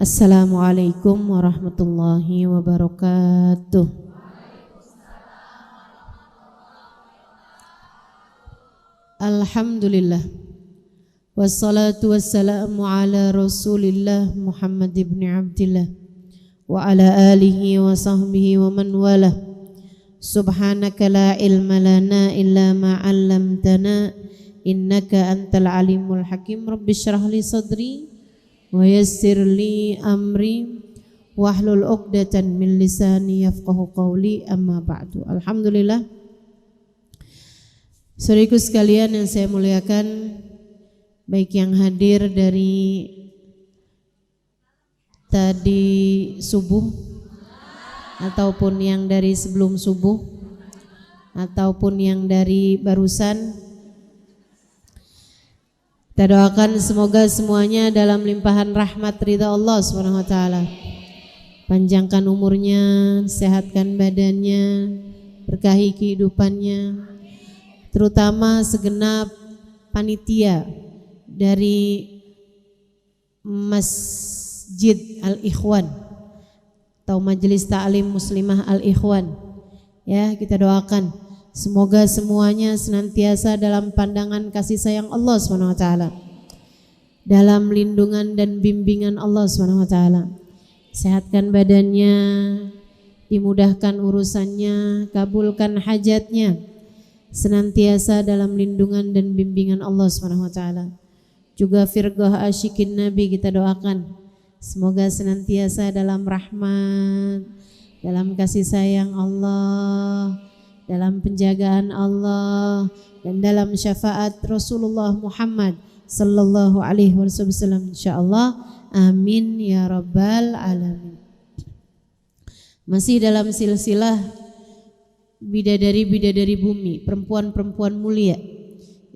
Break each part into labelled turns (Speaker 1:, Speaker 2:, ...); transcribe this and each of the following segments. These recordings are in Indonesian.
Speaker 1: Assalamualaikum warahmatullahi wabarakatuh. Alhamdulillah. Wassalatu wassalamu ala Rasulillah Muhammad ibn Abdillah wa ala alihi wa sahbihi wa man wala. Subhanaka la ilma lana illa ma 'allamtana innaka antal alimul hakim. Rabbi shrah li sadri wa yassir li amri wahlul 'uqdatan min lisani yafqahu qawli, amma ba'du. Alhamdulillah. Saudaraku sekalian yang saya muliakan, baik yang hadir dari tadi subuh ataupun yang dari sebelum subuh ataupun yang dari barusan, kita doakan semoga semuanya dalam limpahan rahmat ridha Allah Subhanahu wa taala. Panjangkan umurnya, sehatkan badannya, berkahi kehidupannya, terutama segenap panitia dari Masjid Al-Ikhwan atau Majelis Ta'lim Muslimah Al-Ikhwan. Ya, kita doakan semoga semuanya senantiasa dalam pandangan kasih sayang Allah SWT, dalam lindungan dan bimbingan Allah SWT. Sehatkan badannya, dimudahkan urusannya, kabulkan hajatnya, senantiasa dalam lindungan dan bimbingan Allah SWT. Juga firqah asyikin Nabi kita doakan semoga senantiasa dalam rahmat, dalam kasih sayang Allah, dalam penjagaan Allah, dan dalam syafaat Rasulullah Muhammad sallallahu alaihi wasallam, insyaallah. Amin ya rabbal alamin. Masih dalam silsilah bidadari-bidadari bumi, perempuan-perempuan mulia.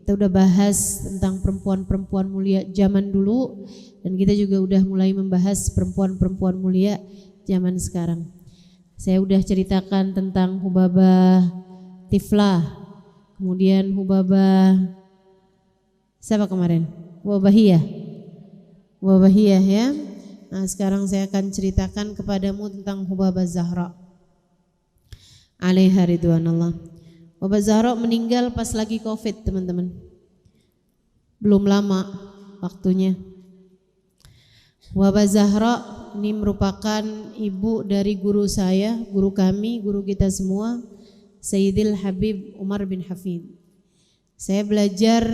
Speaker 1: Kita udah bahas tentang perempuan-perempuan mulia zaman dulu, dan kita juga udah mulai membahas perempuan-perempuan mulia zaman sekarang. Saya udah ceritakan tentang Hubabah Tiflah, kemudian Hubabah siapa kemarin? Hubabahiyah ya. Nah, sekarang saya akan ceritakan kepadamu tentang Hubabah Zahra alaiha ridwanullah. Hubabah Zahra meninggal pas lagi Covid, teman-teman. Belum lama waktunya. Hubabah Zahra ini merupakan ibu dari guru saya, guru kami, guru kita semua, Sayyidil Habib Umar bin Hafid. Saya belajar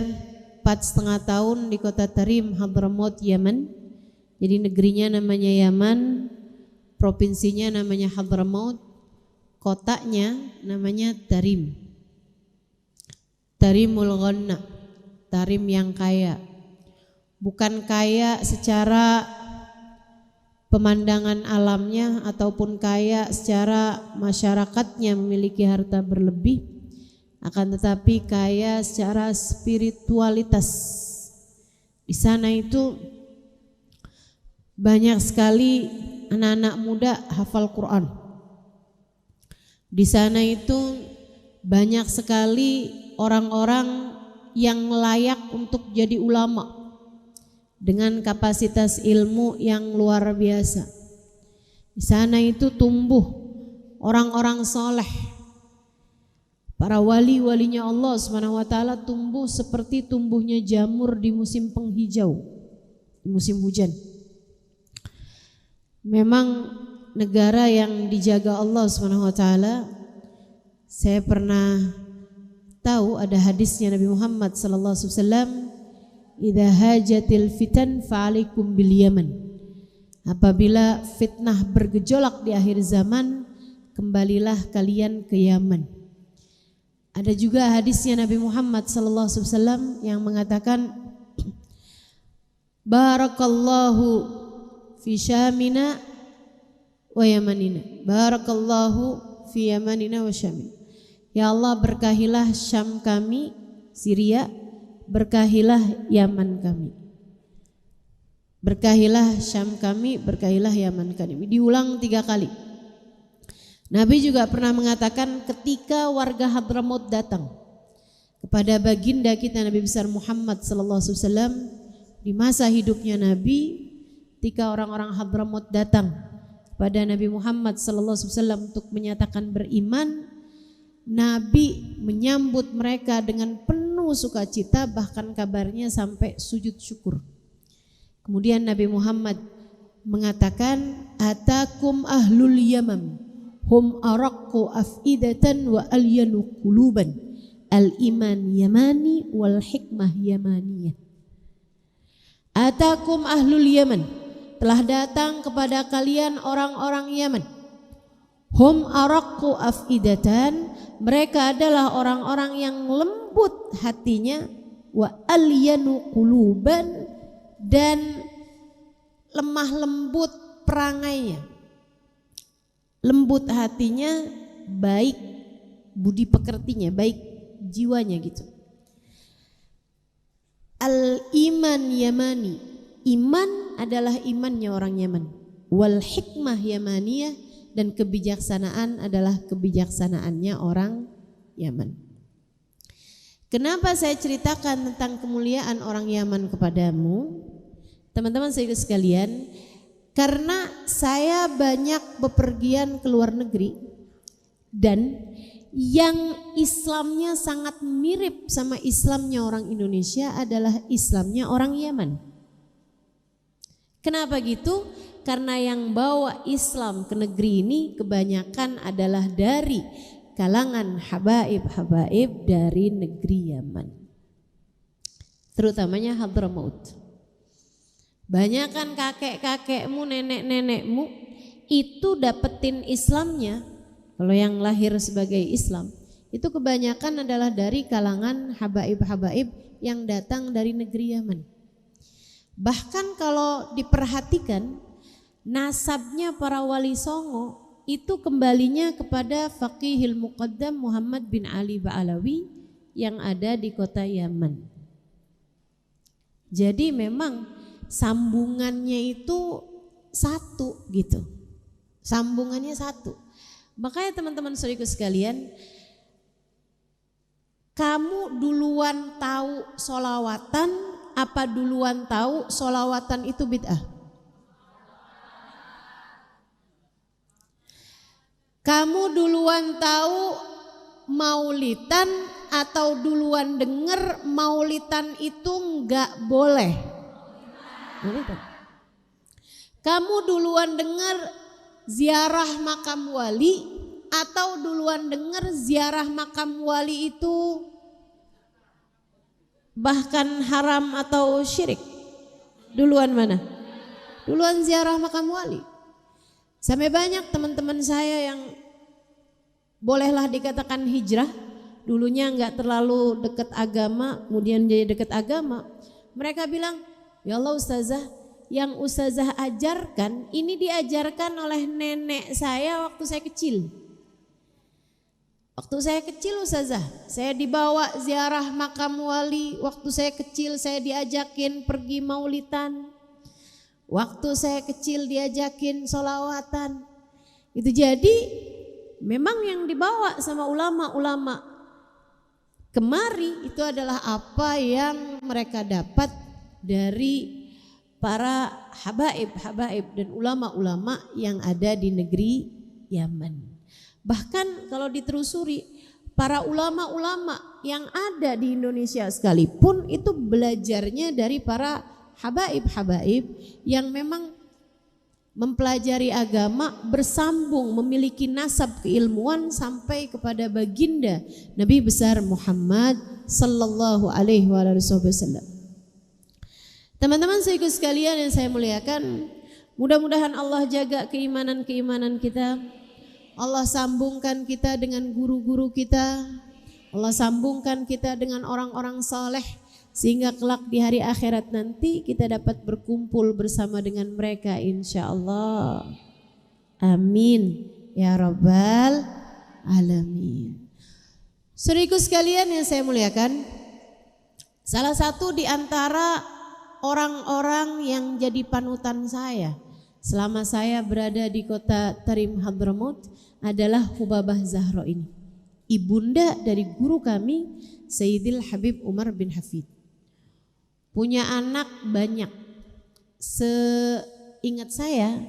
Speaker 1: 4,5 tahun di kota Tarim, Hadramaut, Yaman. Jadi negerinya namanya Yaman, provinsinya namanya Hadramaut, kotanya namanya Tarim. Tarimul Ghanna, Tarim yang kaya. Bukan kaya secara pemandangan alamnya ataupun kaya secara masyarakatnya memiliki harta berlebih, akan tetapi kaya secara spiritualitas. Di sana itu banyak sekali anak-anak muda hafal Quran. Di sana itu banyak sekali orang-orang yang layak untuk jadi ulama dengan kapasitas ilmu yang luar biasa. Di sana itu tumbuh orang-orang soleh, para wali-walinya Allah SWT tumbuh seperti tumbuhnya jamur di musim penghijau, di musim hujan. Memang negara yang dijaga Allah SWT. Saya pernah tahu ada hadisnya Nabi Muhammad SAW, idza hajatil fitan fa'alaikum bil Yaman. Apabila fitnah bergejolak di akhir zaman, kembalilah kalian ke Yaman. Ada juga hadisnya Nabi Muhammad SAW yang mengatakan, barakallahu fi syamina wa yamanina, barakallahu fi yamanina wa syamina. Ya Allah, berkahilah Syam kami, Syria, berkahilah Yaman kami. Berkahilah Syam kami, berkahilah Yaman kami. Diulang 3 kali. Nabi juga pernah mengatakan ketika warga Hadramaut datang kepada baginda kita Nabi besar Muhammad sallallahu alaihi wasallam di masa hidupnya Nabi, ketika orang-orang Hadramaut datang kepada Nabi Muhammad sallallahu alaihi wasallam untuk menyatakan beriman, Nabi menyambut mereka dengan penuh sukacita, bahkan kabarnya sampai sujud syukur. Kemudian Nabi Muhammad mengatakan, atakum ahlul yamam hum araqqu afidatan wa alyanu quluban, al iman yamani wal hikmah yamaniyah. Atakum ahlul yaman, telah datang kepada kalian orang-orang Yaman. Hum araqqu afidatan, mereka adalah orang-orang yang lembut hatinya, wa alyanu quluban, dan lemah lembut perangainya, lembut hatinya, baik budi pekertinya, baik jiwanya gitu. Al-iman yamani, iman adalah imannya orang Yaman. Wal hikmah yamaniyah, dan kebijaksanaan adalah kebijaksanaannya orang Yaman. Kenapa saya ceritakan tentang kemuliaan orang Yaman kepadamu, teman-teman sekalian? Karena saya banyak bepergian ke luar negeri dan yang Islamnya sangat mirip sama Islamnya orang Indonesia adalah Islamnya orang Yaman. Kenapa gitu? Karena yang bawa Islam ke negeri ini kebanyakan adalah dari kalangan habaib-habaib dari negeri Yaman, terutamanya Hadramaut. Banyakan kakek-kakekmu, nenek-nenekmu itu dapetin Islamnya, kalau yang lahir sebagai Islam itu kebanyakan adalah dari kalangan habaib-habaib yang datang dari negeri Yaman. Bahkan kalau diperhatikan, nasabnya para wali songo itu kembalinya kepada Faqihil Muqaddam Muhammad bin Ali Ba'alawi yang ada di kota Yaman. Jadi memang sambungannya itu satu gitu, sambungannya satu. Makanya teman-teman saudaraku sekalian, kamu duluan tahu sholawatan apa duluan tahu sholawatan itu bid'ah? Kamu duluan tahu maulitan atau duluan dengar maulitan itu enggak boleh? Maulitan. Kamu duluan dengar ziarah makam wali atau duluan dengar ziarah makam wali itu bahkan haram atau syirik? Duluan mana? Duluan ziarah makam wali. Sampai banyak teman-teman saya yang bolehlah dikatakan hijrah, dulunya enggak terlalu dekat agama, kemudian jadi dekat agama. Mereka bilang, ya Allah ustazah, yang ustazah ajarkan ini diajarkan oleh nenek saya waktu saya kecil. Waktu saya kecil ustazah, saya dibawa ziarah makam wali. Waktu saya kecil saya diajakin pergi maulitan. Waktu saya kecil diajakin sholawatan. Itu jadi memang yang dibawa sama ulama-ulama kemari itu adalah apa yang mereka dapat dari para habaib dan ulama-ulama yang ada di negeri Yaman. Bahkan kalau ditelusuri, para ulama-ulama yang ada di Indonesia sekalipun itu belajarnya dari para habaib-habaib yang memang mempelajari agama, bersambung, memiliki nasab keilmuan sampai kepada baginda Nabi besar Muhammad sallallahu alaihi wasallam. Teman-teman saudaraku sekalian yang saya muliakan, mudah-mudahan Allah jaga keimanan kita. Allah sambungkan kita dengan guru-guru kita. Allah sambungkan kita dengan orang-orang saleh sehingga kelak di hari akhirat nanti kita dapat berkumpul bersama dengan mereka insyaallah. Amin ya rabbal alamin. Saudaraku sekalian yang saya muliakan, salah satu di antara orang-orang yang jadi panutan saya selama saya berada di kota Tarim Hadramaut adalah Hubabah Zahra ini, ibunda dari guru kami Sayyidil Habib Umar bin Hafid. Punya anak banyak, seingat saya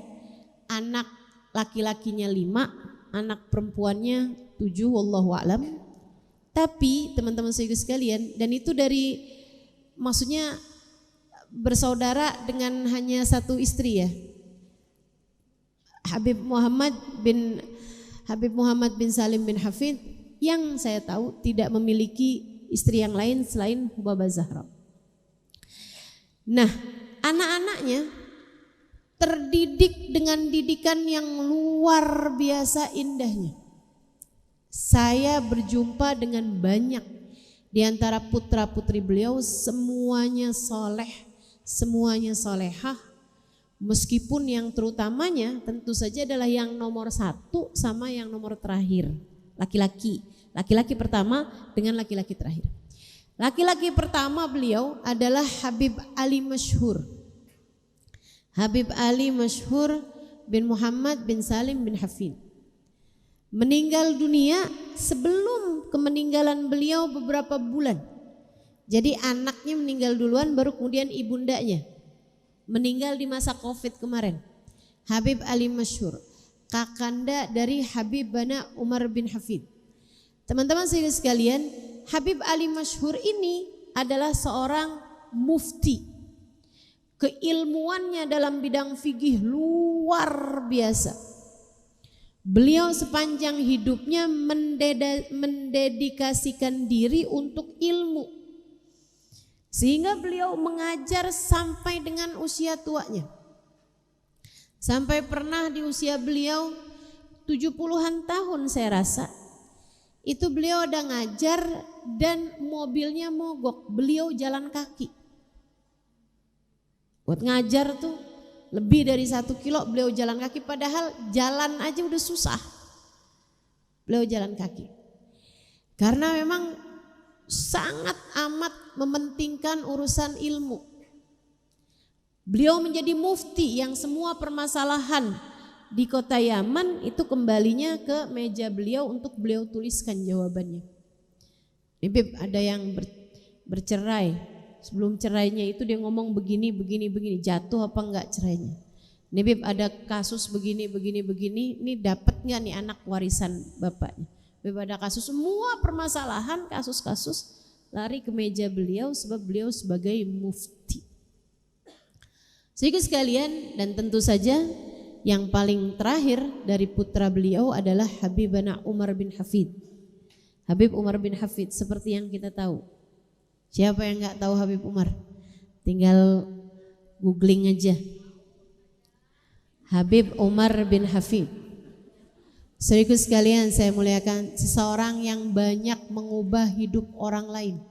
Speaker 1: anak laki-lakinya 5, anak perempuannya 7, wallahu a'lam. Tapi teman-teman sekalian, dan itu dari maksudnya bersaudara dengan hanya satu istri ya. Habib Muhammad bin Salim bin Hafid yang saya tahu tidak memiliki istri yang lain selain Hubabah Zahra. Nah, anak-anaknya terdidik dengan didikan yang luar biasa indahnya. Saya berjumpa dengan banyak di antara putra-putri beliau, semuanya soleh, semuanya solehah. Meskipun yang terutamanya tentu saja adalah yang nomor 1 sama yang nomor terakhir, laki-laki. Laki-laki pertama dengan laki-laki terakhir. Laki-laki pertama beliau adalah Habib Ali Masyhur. Habib Ali Masyhur bin Muhammad bin Salim bin Hafid. Meninggal dunia sebelum kemeninggalan beliau beberapa bulan. Jadi anaknya meninggal duluan baru kemudian ibundanya. Meninggal di masa Covid kemarin. Habib Ali Masyhur, kakanda dari Habib Bana Umar bin Hafid. Teman-teman sekalian, Habib Ali Masyhur ini adalah seorang mufti. Keilmuannya dalam bidang fikih luar biasa. Beliau sepanjang hidupnya mendedikasikan diri untuk ilmu. Sehingga beliau mengajar sampai dengan usia tuanya. Sampai pernah di usia beliau 70-an tahun saya rasa. Itu beliau udah ngajar dan mobilnya mogok, beliau jalan kaki. Buat ngajar tuh lebih dari 1 kilo beliau jalan kaki, padahal jalan aja udah susah. Beliau jalan kaki. Karena memang sangat amat mementingkan urusan ilmu. Beliau menjadi mufti yang semua permasalahan di kota Yaman itu kembalinya ke meja beliau untuk beliau tuliskan jawabannya. Bib, ada yang bercerai, sebelum cerainya itu dia ngomong begini, jatuh apa enggak cerainya. Bib, ada kasus begini, ini dapat enggak nih anak warisan bapaknya. Bib, ada kasus, semua permasalahan, kasus-kasus lari ke meja beliau sebab beliau sebagai mufti. Sedikit sekalian, dan tentu saja yang paling terakhir dari putra beliau adalah Habib Bana Umar bin Hafid. Habib Umar bin Hafid seperti yang kita tahu. Siapa yang enggak tahu Habib Umar? Tinggal googling aja. Habib Umar bin Hafid. Saudaraku sekalian, saya muliakan, seseorang yang banyak mengubah hidup orang lain.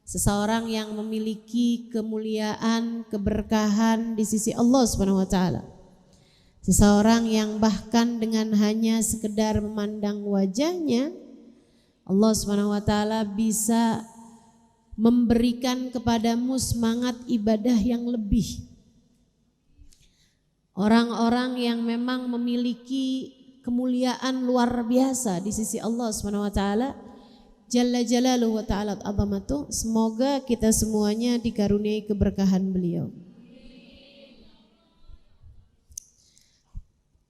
Speaker 1: Seseorang yang memiliki kemuliaan, keberkahan di sisi Allah Subhanahu wa taala. Seseorang yang bahkan dengan hanya sekedar memandang wajahnya, Allah Subhanahu wa taala bisa memberikan kepadamu semangat ibadah yang lebih. Orang-orang yang memang memiliki kemuliaan luar biasa di sisi Allah Subhanahu wa taala, Jalla Jalaluhu wa ta'ala azamatuh, semoga kita semuanya dikaruniai keberkahan beliau.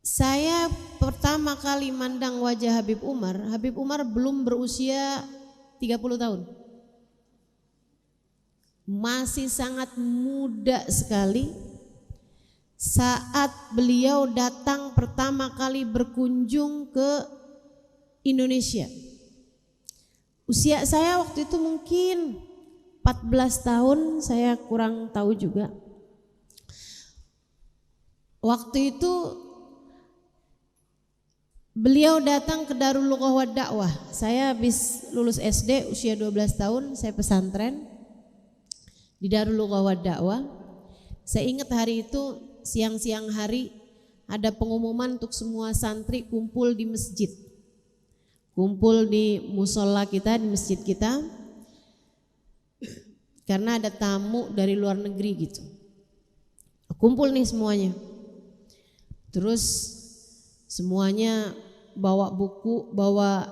Speaker 1: Saya pertama kali mandang wajah Habib Umar belum berusia 30 tahun. Masih sangat muda sekali saat beliau datang pertama kali berkunjung ke Indonesia. Usia saya waktu itu mungkin 14 tahun, saya kurang tahu juga. Waktu itu beliau datang ke Darul Lughah wad Da'wah. Saya habis lulus SD usia 12 tahun, saya pesantren di Darul Lughah wad Da'wah. Saya ingat hari itu siang-siang hari ada pengumuman untuk semua santri kumpul di masjid. Kumpul di musola kita, di masjid kita. Karena ada tamu dari luar negeri gitu. Kumpul nih semuanya. Terus semuanya bawa buku, bawa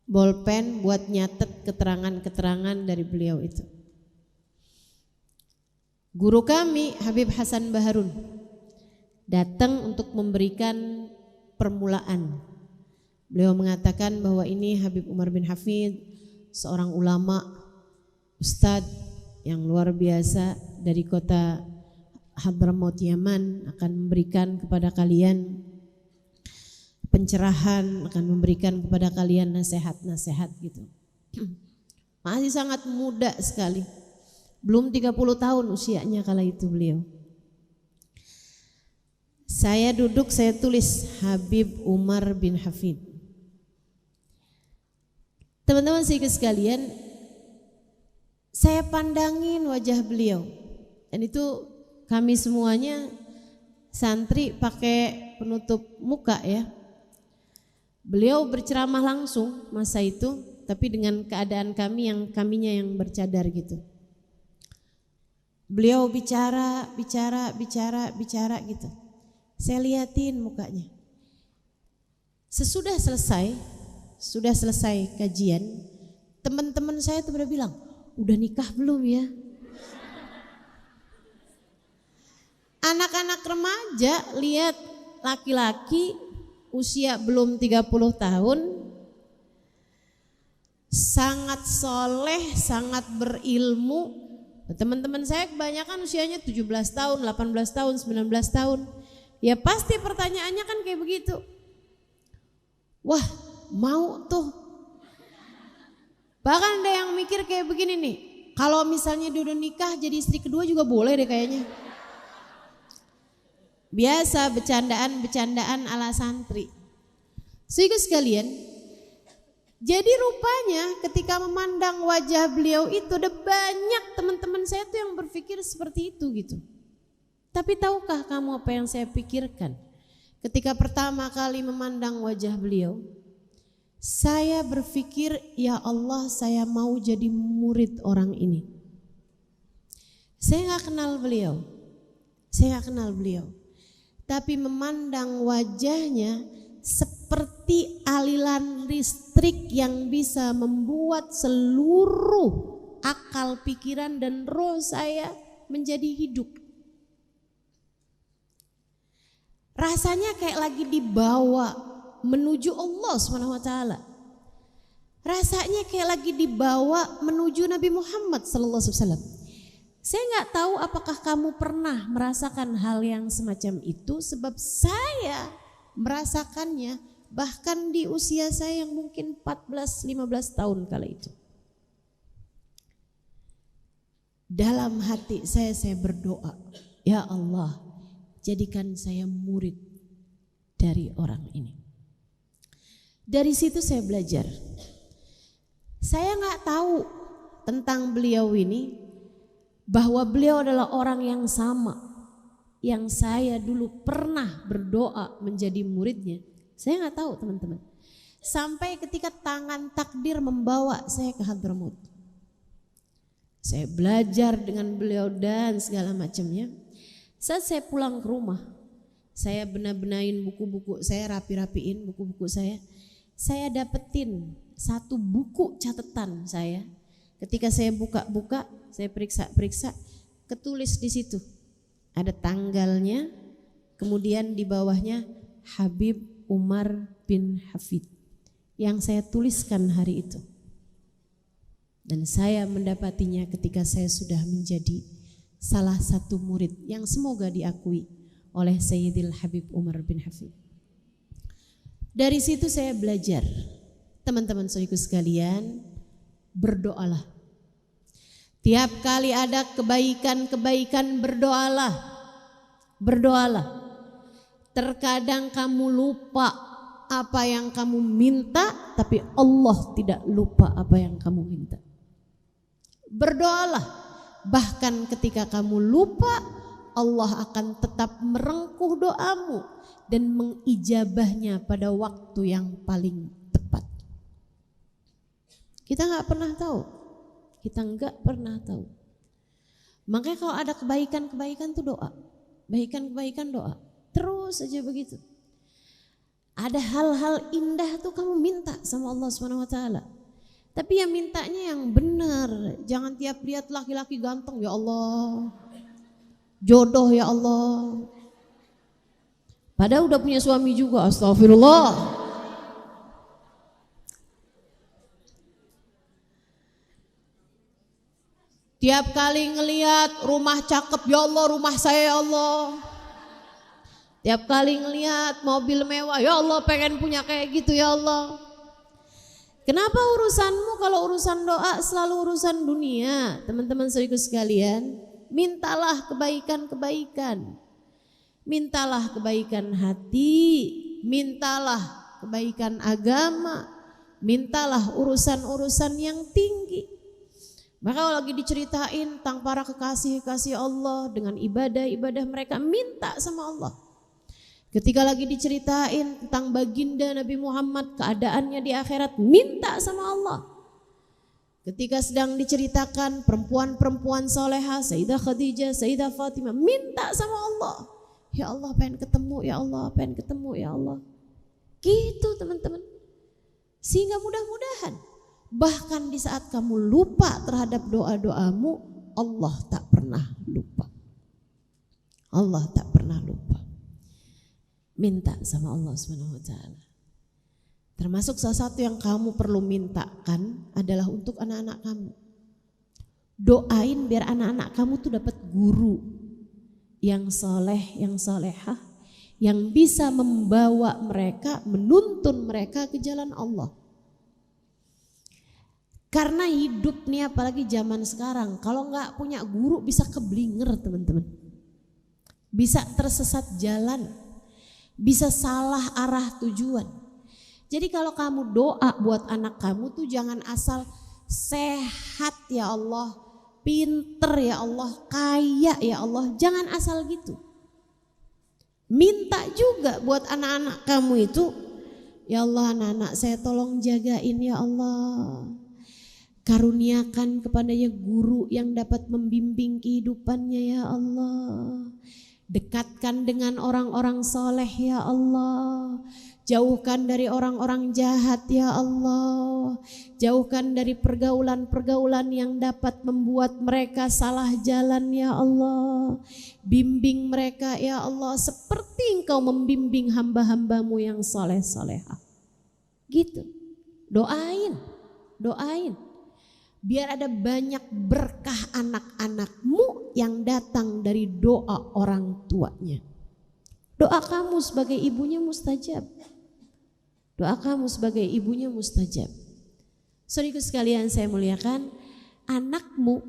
Speaker 1: bolpen buat nyatet keterangan-keterangan dari beliau itu. Guru kami Habib Hasan Baharun datang untuk memberikan permulaan. Beliau mengatakan bahwa ini Habib Umar bin Hafid, seorang ulama, ustadz yang luar biasa dari kota Hadramaut Yaman, akan memberikan kepada kalian pencerahan, akan memberikan kepada kalian nasihat-nasihat gitu. Masih sangat muda sekali. Belum 30 tahun usianya kala itu beliau. Saya duduk, saya tulis Habib Umar bin Hafid. Teman-teman sekalian, saya pandangin wajah beliau. Dan itu kami semuanya santri pakai penutup muka ya. Beliau berceramah langsung masa itu, tapi dengan keadaan kaminya yang bercadar gitu. Beliau bicara gitu. Saya liatin mukanya. Sudah selesai kajian, teman-teman saya tuh pada bilang, udah nikah belum ya? Anak-anak remaja lihat laki-laki usia belum 30 tahun, sangat soleh, sangat berilmu. Teman-teman saya kebanyakan usianya 17 tahun, 18 tahun, 19 tahun. Ya pasti pertanyaannya kan kayak begitu. Wah, mau tuh. Bahkan ada yang mikir kayak begini nih, kalau misalnya dia udah nikah jadi istri kedua juga boleh deh kayaknya. Biasa bercandaan ala santri. Sehingga sekalian, jadi rupanya ketika memandang wajah beliau itu ada banyak teman-teman saya tuh yang berpikir seperti itu gitu. Tapi tahukah kamu apa yang saya pikirkan? Ketika pertama kali memandang wajah beliau, saya berpikir, ya Allah, saya mau jadi murid orang ini. Saya gak kenal beliau. Tapi memandang wajahnya seperti aliran listrik yang bisa membuat seluruh akal, pikiran dan roh saya menjadi hidup. Rasanya kayak lagi dibawa menuju Allah SWT. Rasanya kayak lagi dibawa menuju Nabi Muhammad SAW. Saya nggak tahu apakah kamu pernah merasakan hal yang semacam itu, sebab saya merasakannya bahkan di usia saya yang mungkin 14-15 tahun kala itu. Dalam hati saya berdoa, ya Allah, jadikan saya murid dari orang ini. Dari situ saya belajar. Saya nggak tahu tentang beliau ini, bahwa beliau adalah orang yang sama yang saya dulu pernah berdoa menjadi muridnya. Saya nggak tahu teman-teman. Sampai ketika tangan takdir membawa saya ke Hadramaut. Saya belajar dengan beliau dan segala macamnya. Saat saya pulang ke rumah, saya benar-benarin buku-buku, saya rapi-rapiin buku-buku saya. Saya dapetin satu buku catatan saya. Ketika saya buka-buka, saya periksa, ketulis di situ. Ada tanggalnya, kemudian di bawahnya Habib Umar bin Hafid yang saya tuliskan hari itu. Dan saya mendapatinya ketika saya sudah menjadi salah satu murid yang semoga diakui oleh Sayyidil Habib Umar bin Hafid. Dari situ saya belajar, teman-teman saudaraku sekalian, berdoalah. Tiap kali ada kebaikan-kebaikan berdoalah. Terkadang kamu lupa apa yang kamu minta, tapi Allah tidak lupa apa yang kamu minta. Berdoalah. Bahkan ketika kamu lupa, Allah akan tetap merengkuh doamu dan mengijabahnya pada waktu yang paling tepat. Kita nggak pernah tahu. Makanya kalau ada kebaikan tuh doa. Kebaikan doa. Terus aja begitu. Ada hal-hal indah tuh kamu minta sama Allah SWT. Tapi ya mintanya yang benar. Jangan tiap lihat laki-laki ganteng, ya Allah, jodoh ya Allah. Padahal udah punya suami juga, astagfirullah. Tiap kali ngelihat rumah cakep, ya Allah rumah saya ya Allah. Tiap kali ngelihat mobil mewah, ya Allah pengen punya kayak gitu ya Allah. Kenapa urusanmu kalau urusan doa selalu urusan dunia? Teman-teman saudaraku sekalian, mintalah kebaikan-kebaikan. Mintalah kebaikan hati, mintalah kebaikan agama, mintalah urusan-urusan yang tinggi. Maka kalau lagi diceritain tentang para kekasih-kekasih Allah dengan ibadah-ibadah mereka, minta sama Allah. Ketika lagi diceritain tentang baginda Nabi Muhammad, keadaannya di akhirat, minta sama Allah. Ketika sedang diceritakan perempuan-perempuan soleha, Sayyidah Khadijah, Sayyidah Fatimah, minta sama Allah. Ya Allah pengen ketemu, ya Allah pengen ketemu, ya Allah. Gitu teman-teman. Sehingga mudah-mudahan bahkan di saat kamu lupa terhadap doa-doamu, Allah tak pernah lupa. Allah tak pernah lupa. Minta sama Allah SWT. Termasuk salah satu yang kamu perlu mintakan adalah untuk anak-anak kamu. Doain biar anak-anak kamu tuh dapat guru yang soleh, yang solehah, yang bisa membawa mereka, menuntun mereka ke jalan Allah. Karena hidup nih apalagi zaman sekarang, kalau nggak punya guru bisa keblinger teman-teman. Bisa tersesat jalan, bisa salah arah tujuan. Jadi kalau kamu doa buat anak kamu tuh jangan asal sehat ya Allah, pinter ya Allah, kaya ya Allah, jangan asal gitu. Minta juga buat anak-anak kamu itu, ya Allah anak-anak saya tolong jagain ya Allah. Karuniakan kepadanya guru yang dapat membimbing kehidupannya ya Allah. Dekatkan dengan orang-orang soleh ya Allah. Jauhkan dari orang-orang jahat ya Allah. Jauhkan dari pergaulan-pergaulan yang dapat membuat mereka salah jalan ya Allah. Bimbing mereka ya Allah seperti Engkau membimbing hamba-hambamu yang soleh-solehah. Gitu. Doain. Biar ada banyak berkah anak-anakmu yang datang dari doa orang tuanya. Doa kamu sebagai ibunya mustajab. Doa kamu sebagai ibunya mustajab. Saudaraku sekalian saya muliakan, anakmu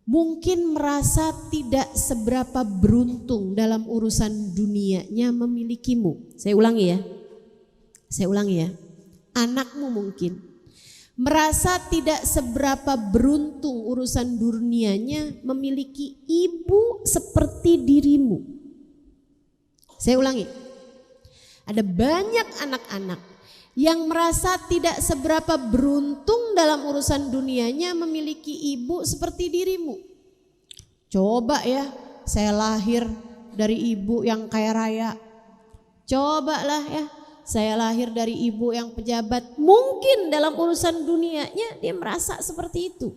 Speaker 1: mungkin merasa tidak seberapa beruntung dalam urusan dunianya memilikimu. Saya ulangi ya. Anakmu mungkin merasa tidak seberapa beruntung urusan dunianya memiliki ibu seperti dirimu. Saya ulangi. Ada banyak anak-anak yang merasa tidak seberapa beruntung dalam urusan dunianya memiliki ibu seperti dirimu. Coba ya, saya lahir dari ibu yang kaya raya. Cobalah ya, saya lahir dari ibu yang pejabat. Mungkin dalam urusan dunianya dia merasa seperti itu.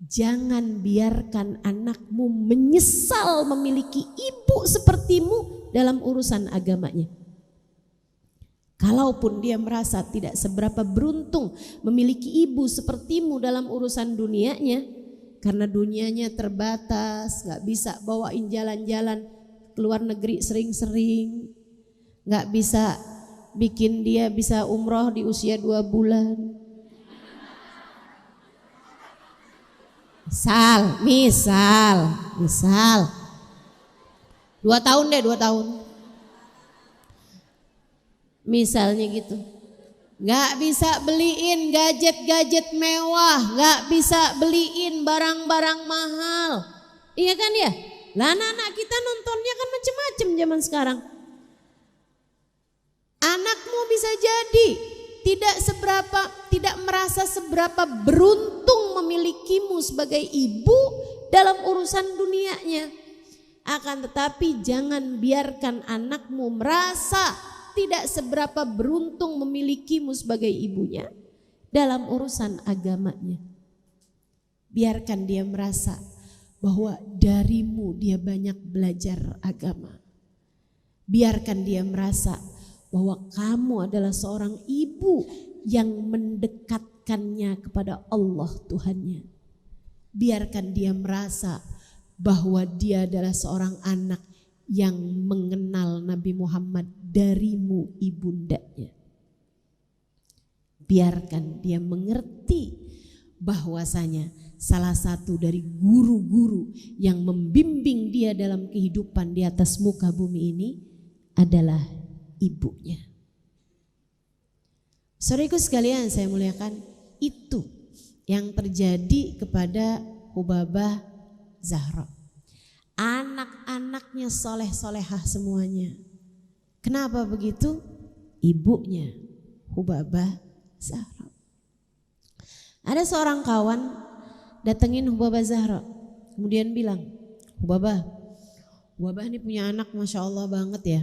Speaker 1: Jangan biarkan anakmu menyesal memiliki ibu sepertimu dalam urusan agamanya. Kalaupun dia merasa tidak seberapa beruntung memiliki ibu sepertimu dalam urusan dunianya, karena dunianya terbatas, gak bisa bawain jalan-jalan ke luar negeri sering-sering, gak bisa bikin dia bisa umroh di usia 2 bulan. Misal 2 tahun deh, 2 tahun. Misalnya gitu. Gak bisa beliin gadget-gadget mewah, gak bisa beliin barang-barang mahal. Iya kan ya? Lah anak-anak kita nontonnya kan macam-macam zaman sekarang. Anakmu bisa jadi tidak merasa seberapa beruntung memilikimu sebagai ibu dalam urusan dunianya. Akan tetapi jangan biarkan anakmu merasa tidak seberapa beruntung memilikimu sebagai ibunya dalam urusan agamanya. Biarkan dia merasa bahwa darimu dia banyak belajar agama. Biarkan dia merasa bahwa kamu adalah seorang ibu yang mendekatkannya kepada Allah Tuhannya. Biarkan dia merasa bahwa dia adalah seorang anak yang mengenal Nabi Muhammad darimu ibundanya. Biarkan dia mengerti bahwasanya salah satu dari guru-guru yang membimbing dia dalam kehidupan di atas muka bumi ini adalah ibunya. Saudaraku sekalian saya muliakan, itu yang terjadi kepada Hubabah Zahra. Anak-anaknya soleh-solehah semuanya. Kenapa begitu? Ibunya Hubabah Zahra. Ada seorang kawan datengin Hubabah Zahra, kemudian bilang, Hubabah ini punya anak Masya Allah banget ya.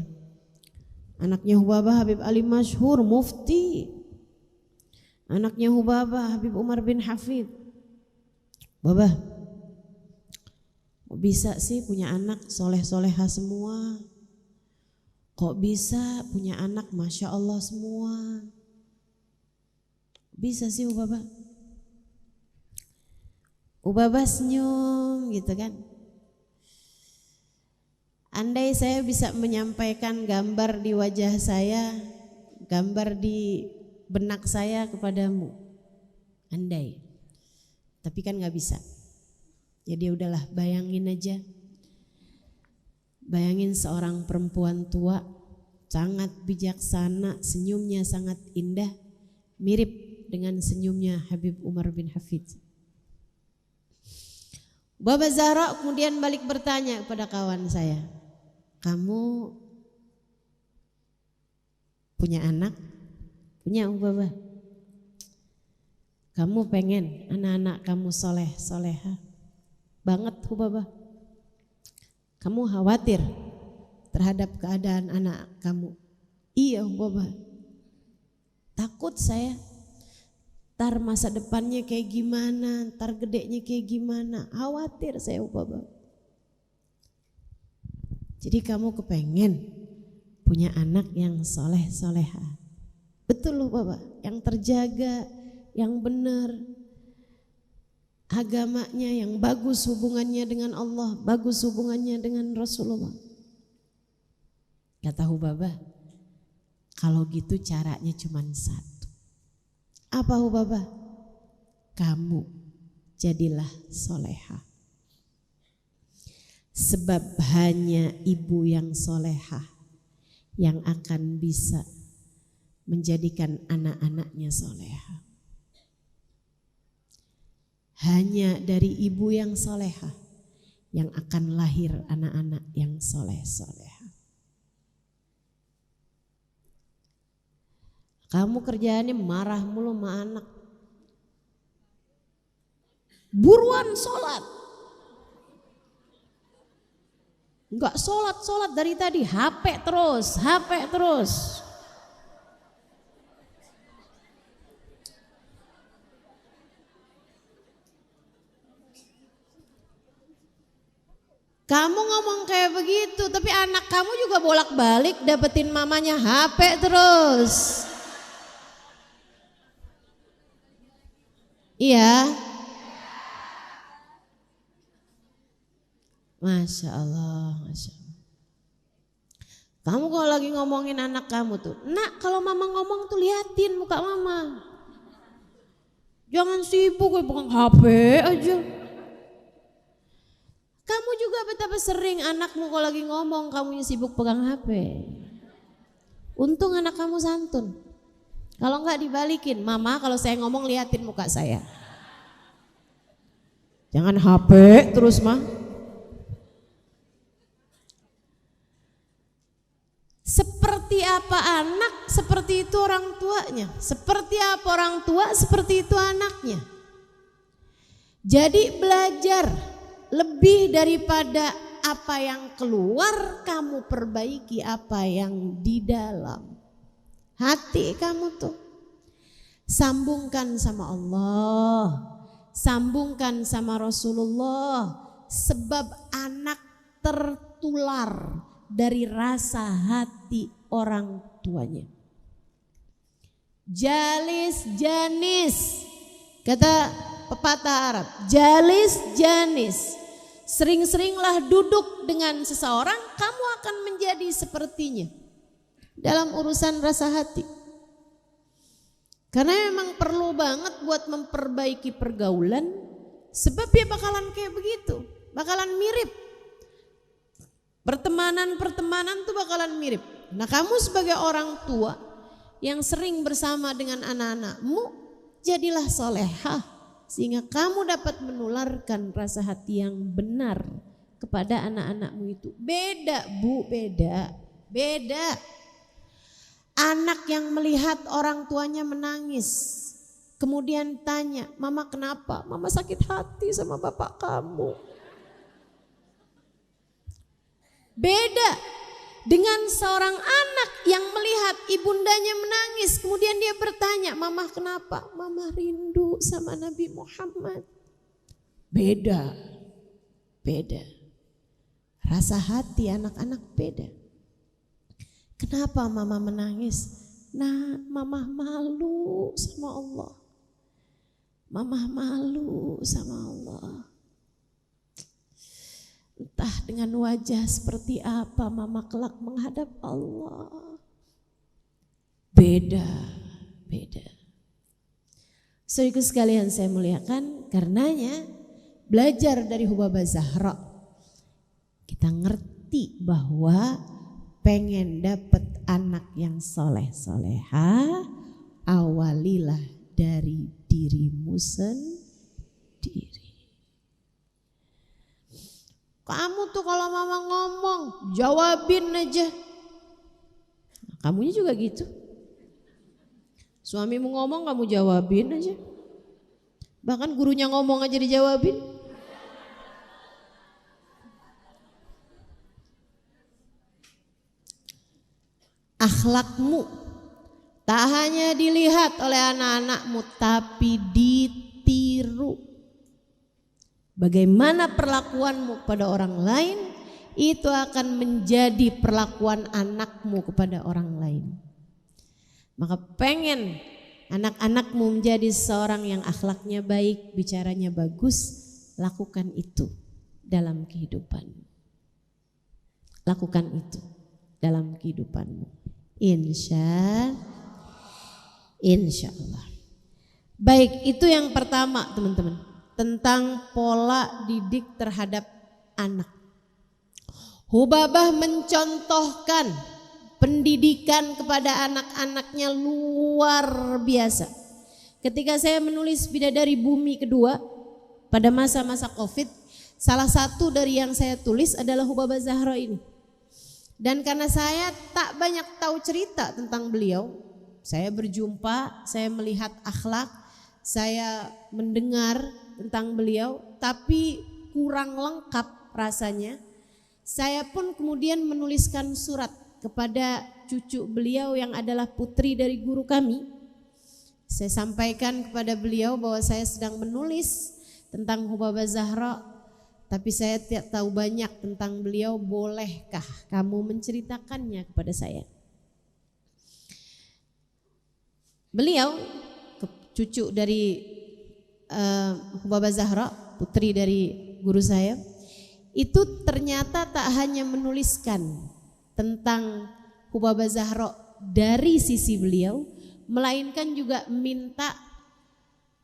Speaker 1: Anaknya Hubabah Habib Ali Masyhur, mufti. Anaknya Hubabah Habib Umar bin Hafid. Hubabah, kok bisa sih punya anak soleh-soleha semua? Kok bisa punya anak Masya Allah semua? Bisa sih Hubabah? Hubabah senyum gitu kan. Andai saya bisa menyampaikan gambar di wajah saya, gambar di benak saya kepadamu, andai. Tapi kan gak bisa. Jadi udahlah, bayangin aja. Bayangin seorang perempuan tua, sangat bijaksana, senyumnya sangat indah, mirip dengan senyumnya Habib Umar bin Hafid. Hubabah Zahra kemudian balik bertanya kepada kawan saya, kamu punya anak? Punya Hubabah. Kamu pengen anak-anak kamu soleh, soleha? Banget Hubabah. Kamu khawatir terhadap keadaan anak kamu? Iya Hubabah. Takut saya. Ntar masa depannya kayak gimana, ntar gedenya kayak gimana, khawatir saya Hubabah. Jadi kamu kepengen punya anak yang soleh soleha. Betul Hubabah, yang terjaga, yang benar, agamanya yang bagus, hubungannya dengan Allah, bagus hubungannya dengan Rasulullah. Kata Hubabah, kalau gitu caranya cuma satu. Apa Hubabah? Kamu jadilah soleha. Sebab hanya ibu yang solehah yang akan bisa menjadikan anak-anaknya soleha. Hanya dari ibu yang solehah yang akan lahir anak-anak yang soleh-soleha. Kamu kerjaannya marah mulu sama anak. Buruan sholat. Enggak sholat dari tadi, HP terus. Kamu ngomong kayak begitu, tapi anak kamu juga bolak-balik dapetin mamanya HP terus. Iya. Masya Allah, Masya Allah. Kamu kalau lagi ngomongin anak kamu tuh, nak kalau mama ngomong tuh liatin muka mama. Jangan sibuk pegang HP aja. Kamu juga betapa sering anakmu kalau lagi ngomong kamunya sibuk pegang HP. Untung anak kamu santun. Kalau enggak dibalikin, mama kalau saya ngomong liatin muka saya. Jangan HP terus mah. Seperti apa anak, seperti itu orang tuanya. Seperti apa orang tua, seperti itu anaknya. Jadi belajar lebih daripada apa yang keluar, kamu perbaiki apa yang di dalam. Hati kamu tuh sambungkan sama Allah, sambungkan sama Rasulullah, sebab anak tertular dari rasa hati orang tuanya. Jalis janis, kata pepatah Arab, jalis janis. Sering-seringlah duduk dengan seseorang, kamu akan menjadi sepertinya dalam urusan rasa hati. Karena memang perlu banget buat memperbaiki pergaulan, sebab ya bakalan kayak begitu, bakalan mirip. Pertemanan tuh bakalan mirip. Nah, kamu sebagai orang tua yang sering bersama dengan anak-anakmu, jadilah solehah sehingga kamu dapat menularkan rasa hati yang benar kepada anak-anakmu itu. Beda Bu, beda. Anak yang melihat orang tuanya menangis, kemudian tanya, mama kenapa? Mama sakit hati sama bapak kamu. Beda dengan seorang anak yang melihat ibundanya menangis, kemudian dia bertanya, mama kenapa? Mama rindu sama Nabi Muhammad. Beda. Rasa hati anak-anak beda. Kenapa mama menangis? Nah, mama malu sama Allah. Mama malu sama Allah. Entah dengan wajah seperti apa mama kelak menghadap Allah. Beda. Saudaraku sekalian saya muliakan, karenanya belajar dari Hubabah Zahra, kita ngerti bahwa pengen dapet anak yang soleh-soleha, awalilah dari dirimu sendiri. Kamu tuh kalau mama ngomong, jawabin aja. Nah, kamunya juga gitu. Suamimu ngomong kamu jawabin aja. Bahkan gurunya ngomong aja dijawabin. Akhlakmu tak hanya dilihat oleh anak-anakmu, tapi ditiru. Bagaimana perlakuanmu kepada orang lain, itu akan menjadi perlakuan anakmu kepada orang lain. Maka pengen anak-anakmu menjadi seorang yang akhlaknya baik, bicaranya bagus, lakukan itu dalam kehidupanmu. Lakukan itu dalam kehidupanmu. Insya Allah. Baik, itu yang pertama teman-teman, tentang pola didik terhadap anak. Hubabah mencontohkan pendidikan kepada anak-anaknya luar biasa. Ketika saya menulis Bidadari Bumi kedua pada masa-masa Covid, salah satu dari yang saya tulis adalah Hubabah Zahra ini. Dan karena saya tak banyak tahu cerita tentang beliau, saya berjumpa, saya melihat akhlak, saya mendengar tentang beliau, tapi kurang lengkap rasanya. Saya pun kemudian menuliskan surat kepada cucu beliau yang adalah putri dari guru kami. Saya sampaikan kepada beliau bahwa saya sedang menulis tentang Hubabah Zahra, tapi saya tidak tahu banyak tentang beliau, bolehkah kamu menceritakannya kepada saya? Beliau cucu dari Hubabah Zahra, putri dari guru saya, itu ternyata tak hanya menuliskan tentang Hubabah Zahra dari sisi beliau, melainkan juga minta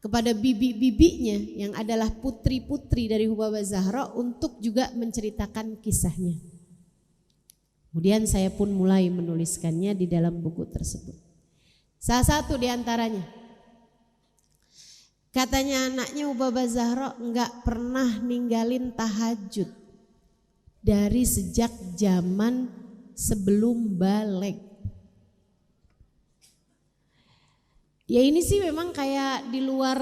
Speaker 1: kepada bibi-bibinya yang adalah putri-putri dari Hubabah Zahra untuk juga menceritakan kisahnya. Kemudian saya pun mulai menuliskannya di dalam buku tersebut. Salah satu di antaranya, katanya anaknya Hubabah Zahra enggak pernah ninggalin tahajud dari sejak zaman sebelum balik. Ya ini sih memang kayak di luar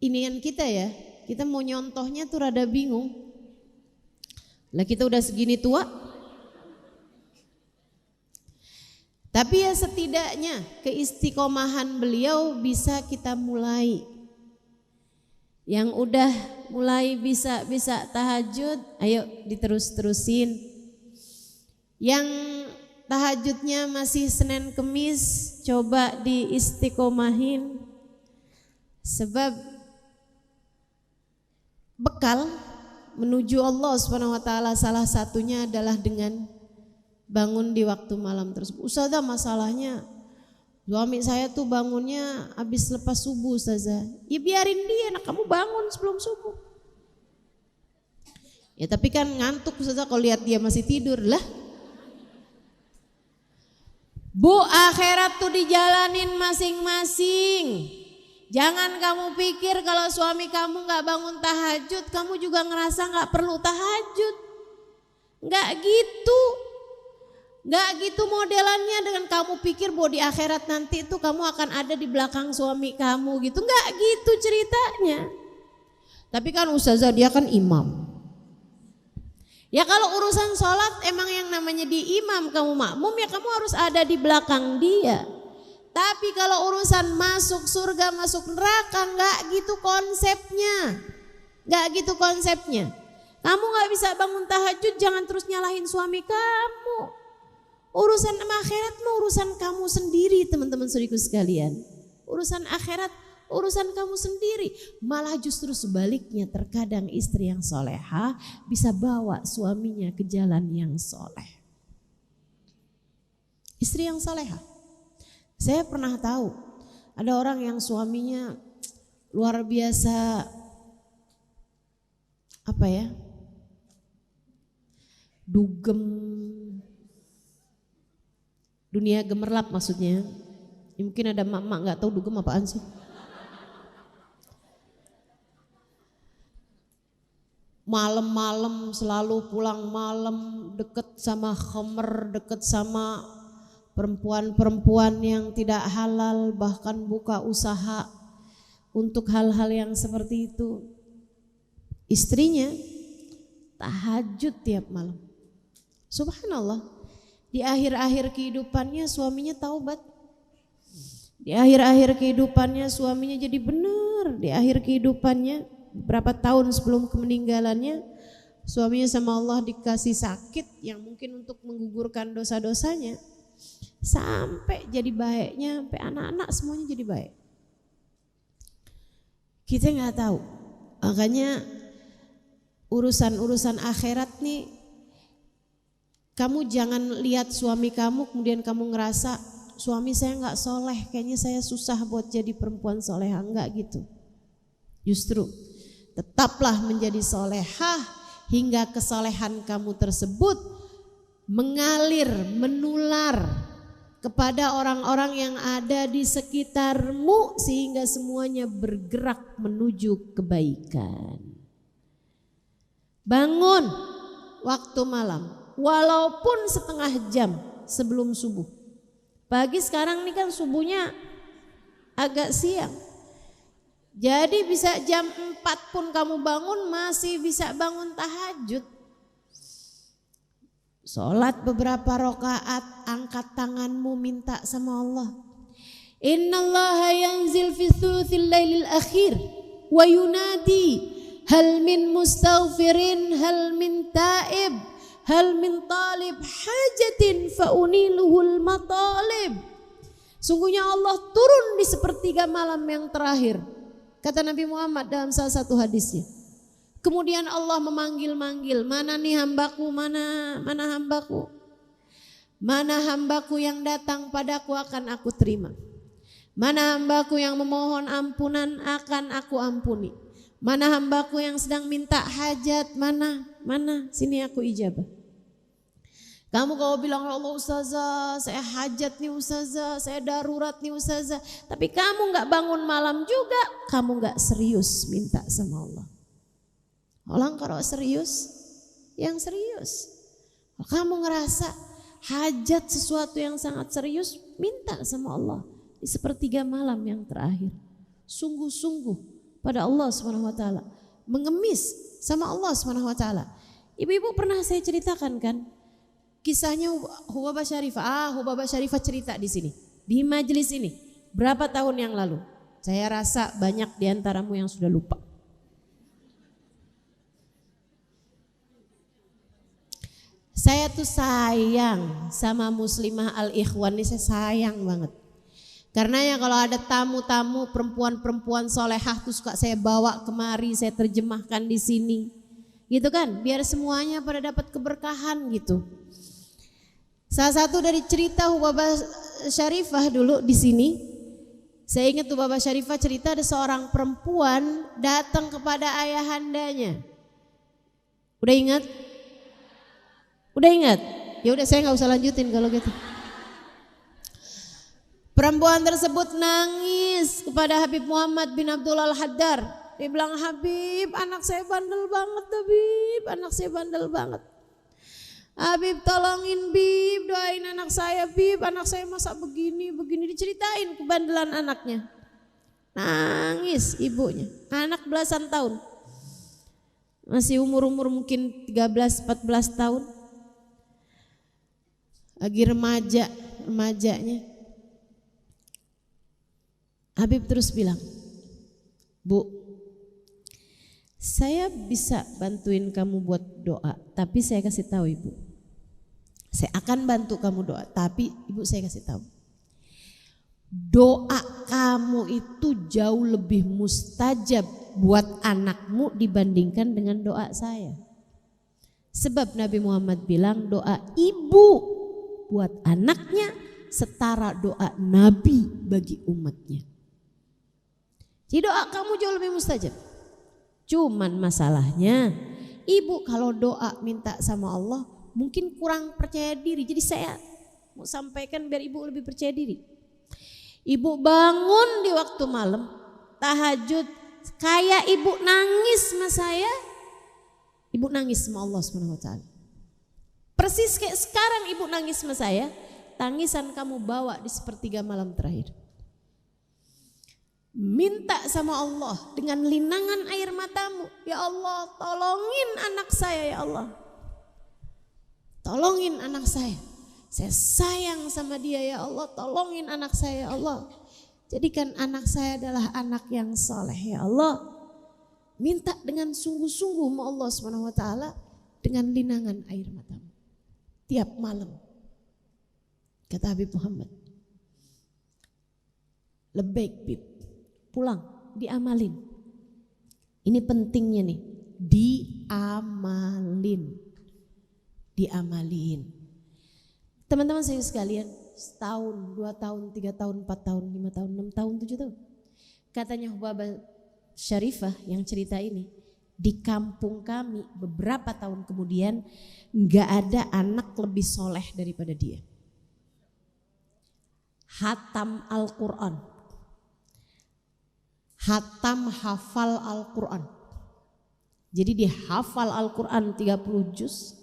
Speaker 1: inian kita ya. Kita mau nyontohnya tuh rada bingung. Lah kita udah segini tua. Tapi ya setidaknya keistiqomahan beliau bisa kita mulai. Yang udah mulai bisa tahajud, ayo diterus-terusin. Yang tahajudnya masih Senin Kemis, coba diistiqomahin. Sebab bekal menuju Allah Subhanahu wa taala salah satunya adalah dengan bangun di waktu malam tersebut. Ustazah, masalahnya suami saya tuh bangunnya habis lepas subuh, Ustazah. Ya biarin dia, nah kamu bangun sebelum subuh. Ya tapi kan ngantuk, Ustazah, kalau lihat dia masih tidur lah. Bu, akhirat tuh dijalanin masing-masing. Jangan kamu pikir kalau suami kamu gak bangun tahajud, kamu juga ngerasa gak perlu tahajud. Gak gitu. Gak gitu modelannya, dengan kamu pikir bahwa di akhirat nanti itu kamu akan ada di belakang suami kamu gitu. Gak gitu ceritanya. Tapi kan Ustazah dia kan imam. Ya kalau urusan sholat emang yang namanya di imam kamu makmum, ya kamu harus ada di belakang dia. Tapi kalau urusan masuk surga masuk neraka gak gitu konsepnya. Gak gitu konsepnya. Kamu gak bisa bangun tahajud, jangan terus nyalahin suami kamu. Urusan akhirat mah urusan kamu sendiri, teman-teman saudaraku sekalian. Urusan akhirat urusan kamu sendiri. Malah justru sebaliknya, terkadang istri yang solehah bisa bawa suaminya ke jalan yang soleh. Istri yang solehah. Saya pernah tahu ada orang yang suaminya luar biasa dugem, dunia gemerlap maksudnya. Ya, mungkin ada mak-mak nggak tahu dugem apaan sih. Malam-malam selalu pulang malam, deket sama khamer, deket sama perempuan-perempuan yang tidak halal, bahkan buka usaha untuk hal-hal yang seperti itu. Istrinya tahajud tiap malam. Subhanallah, di akhir-akhir kehidupannya suaminya taubat. Di akhir-akhir kehidupannya suaminya jadi benar. Di akhir kehidupannya, beberapa tahun sebelum meninggalannya, suaminya sama Allah dikasih sakit yang mungkin untuk menggugurkan dosa-dosanya. Sampai jadi baiknya, sampai anak-anak semuanya jadi baik. Kita nggak tahu. Makanya urusan-urusan akhirat nih, kamu jangan lihat suami kamu kemudian kamu ngerasa suami saya nggak soleh, kayaknya saya susah buat jadi perempuan solehah. Enggak gitu. Justru tetaplah menjadi solehah hingga kesolehan kamu tersebut mengalir, menular kepada orang-orang yang ada di sekitarmu sehingga semuanya bergerak menuju kebaikan. Bangun waktu malam walaupun setengah jam sebelum subuh. Pagi sekarang ini kan subuhnya agak siang. Jadi bisa jam 4 pun kamu bangun masih bisa bangun tahajud. Sholat beberapa rakaat, angkat tanganmu minta sama Allah. Innallaha yanzil fi thuluthil lailil akhir wa yunadi hal min mustaghfirin hal min taib hal min talib hajatin fa uniluhul matalib. Sungguhnya Allah turun di sepertiga malam yang terakhir, kata Nabi Muhammad dalam salah satu hadisnya. Kemudian Allah memanggil-manggil, mana nih hambaku, mana hambaku. Mana hambaku yang datang padaku akan aku terima. Mana hambaku yang memohon ampunan akan aku ampuni. Mana hambaku yang sedang minta hajat, mana, sini aku ijabah. Kamu kalau bilang, Allah Ustazah, saya hajat nih Ustazah, saya darurat nih Ustazah. Tapi kamu gak bangun malam juga, kamu gak serius minta sama Allah. Orang kalau serius, yang serius. Kalau kamu ngerasa hajat sesuatu yang sangat serius, minta sama Allah di sepertiga malam yang terakhir. Sungguh-sungguh pada Allah SWT, mengemis sama Allah SWT. Ibu-ibu pernah saya ceritakan kan kisahnya Hubabah Syarifah. Hubabah Syarifah cerita di sini, di majelis ini berapa tahun yang lalu. Saya rasa banyak diantaramu yang sudah lupa. Saya tuh sayang sama Muslimah Al-Ikhwan ini, saya sayang banget. Karena ya kalau ada tamu-tamu perempuan-perempuan solehah tuh suka saya bawa kemari, saya terjemahkan di sini. Gitu kan, biar semuanya pada dapat keberkahan gitu. Salah satu dari cerita Hubabah Syarifah dulu di sini, saya ingat Hubabah Syarifah cerita ada seorang perempuan datang kepada ayahandanya. Udah ingat? Udah ingat? Ya udah, saya nggak usah lanjutin kalau gitu. Perempuan tersebut nangis kepada Habib Muhammad bin Abdul Al-Haddar. Dia bilang, Habib, anak saya bandel banget, Habib, anak saya bandel banget. Habib tolongin Bib, doain anak saya Bib, anak saya masa begini, diceritain kebandelan anaknya. Nangis ibunya, anak belasan tahun. Masih umur mungkin 13-14 tahun. Lagi remajanya. Habib terus bilang, Bu, saya bisa bantuin kamu buat doa, tapi saya kasih tahu Ibu, saya akan bantu kamu doa, tapi Ibu saya kasih tahu, doa kamu itu jauh lebih mustajab buat anakmu dibandingkan dengan doa saya. Sebab Nabi Muhammad bilang doa ibu buat anaknya setara doa Nabi bagi umatnya. Jadi doa kamu jauh lebih mustajab. Cuman masalahnya ibu kalau doa minta sama Allah mungkin kurang percaya diri. Jadi saya mau sampaikan biar ibu lebih percaya diri. Ibu bangun di waktu malam tahajud, kayak ibu nangis sama saya, ibu nangis sama Allah SWT. Persis kayak sekarang ibu nangis sama saya, tangisan kamu bawa di sepertiga malam terakhir. Minta sama Allah dengan linangan air matamu, ya Allah tolongin anak saya, ya Allah tolongin anak saya sayang sama dia, ya Allah tolongin anak saya, ya Allah jadikan anak saya adalah anak yang soleh, ya Allah. Minta dengan sungguh-sungguh sama Allah SWT dengan linangan air matamu tiap malam. Kata Habib Muhammad, lebaik Bib, pulang diamalin. Ini pentingnya nih, diamalin. Teman-teman saya sekalian, setahun, 2 tahun, 3 tahun, 4 tahun, 5 tahun, 6 tahun, 7 tahun. Katanya Hubabah Syarifah yang cerita ini, di kampung kami beberapa tahun kemudian gak ada anak lebih soleh daripada dia. Hatam Al-Quran, hafal Al-Quran. Jadi dia hafal Al-Quran 30 juz.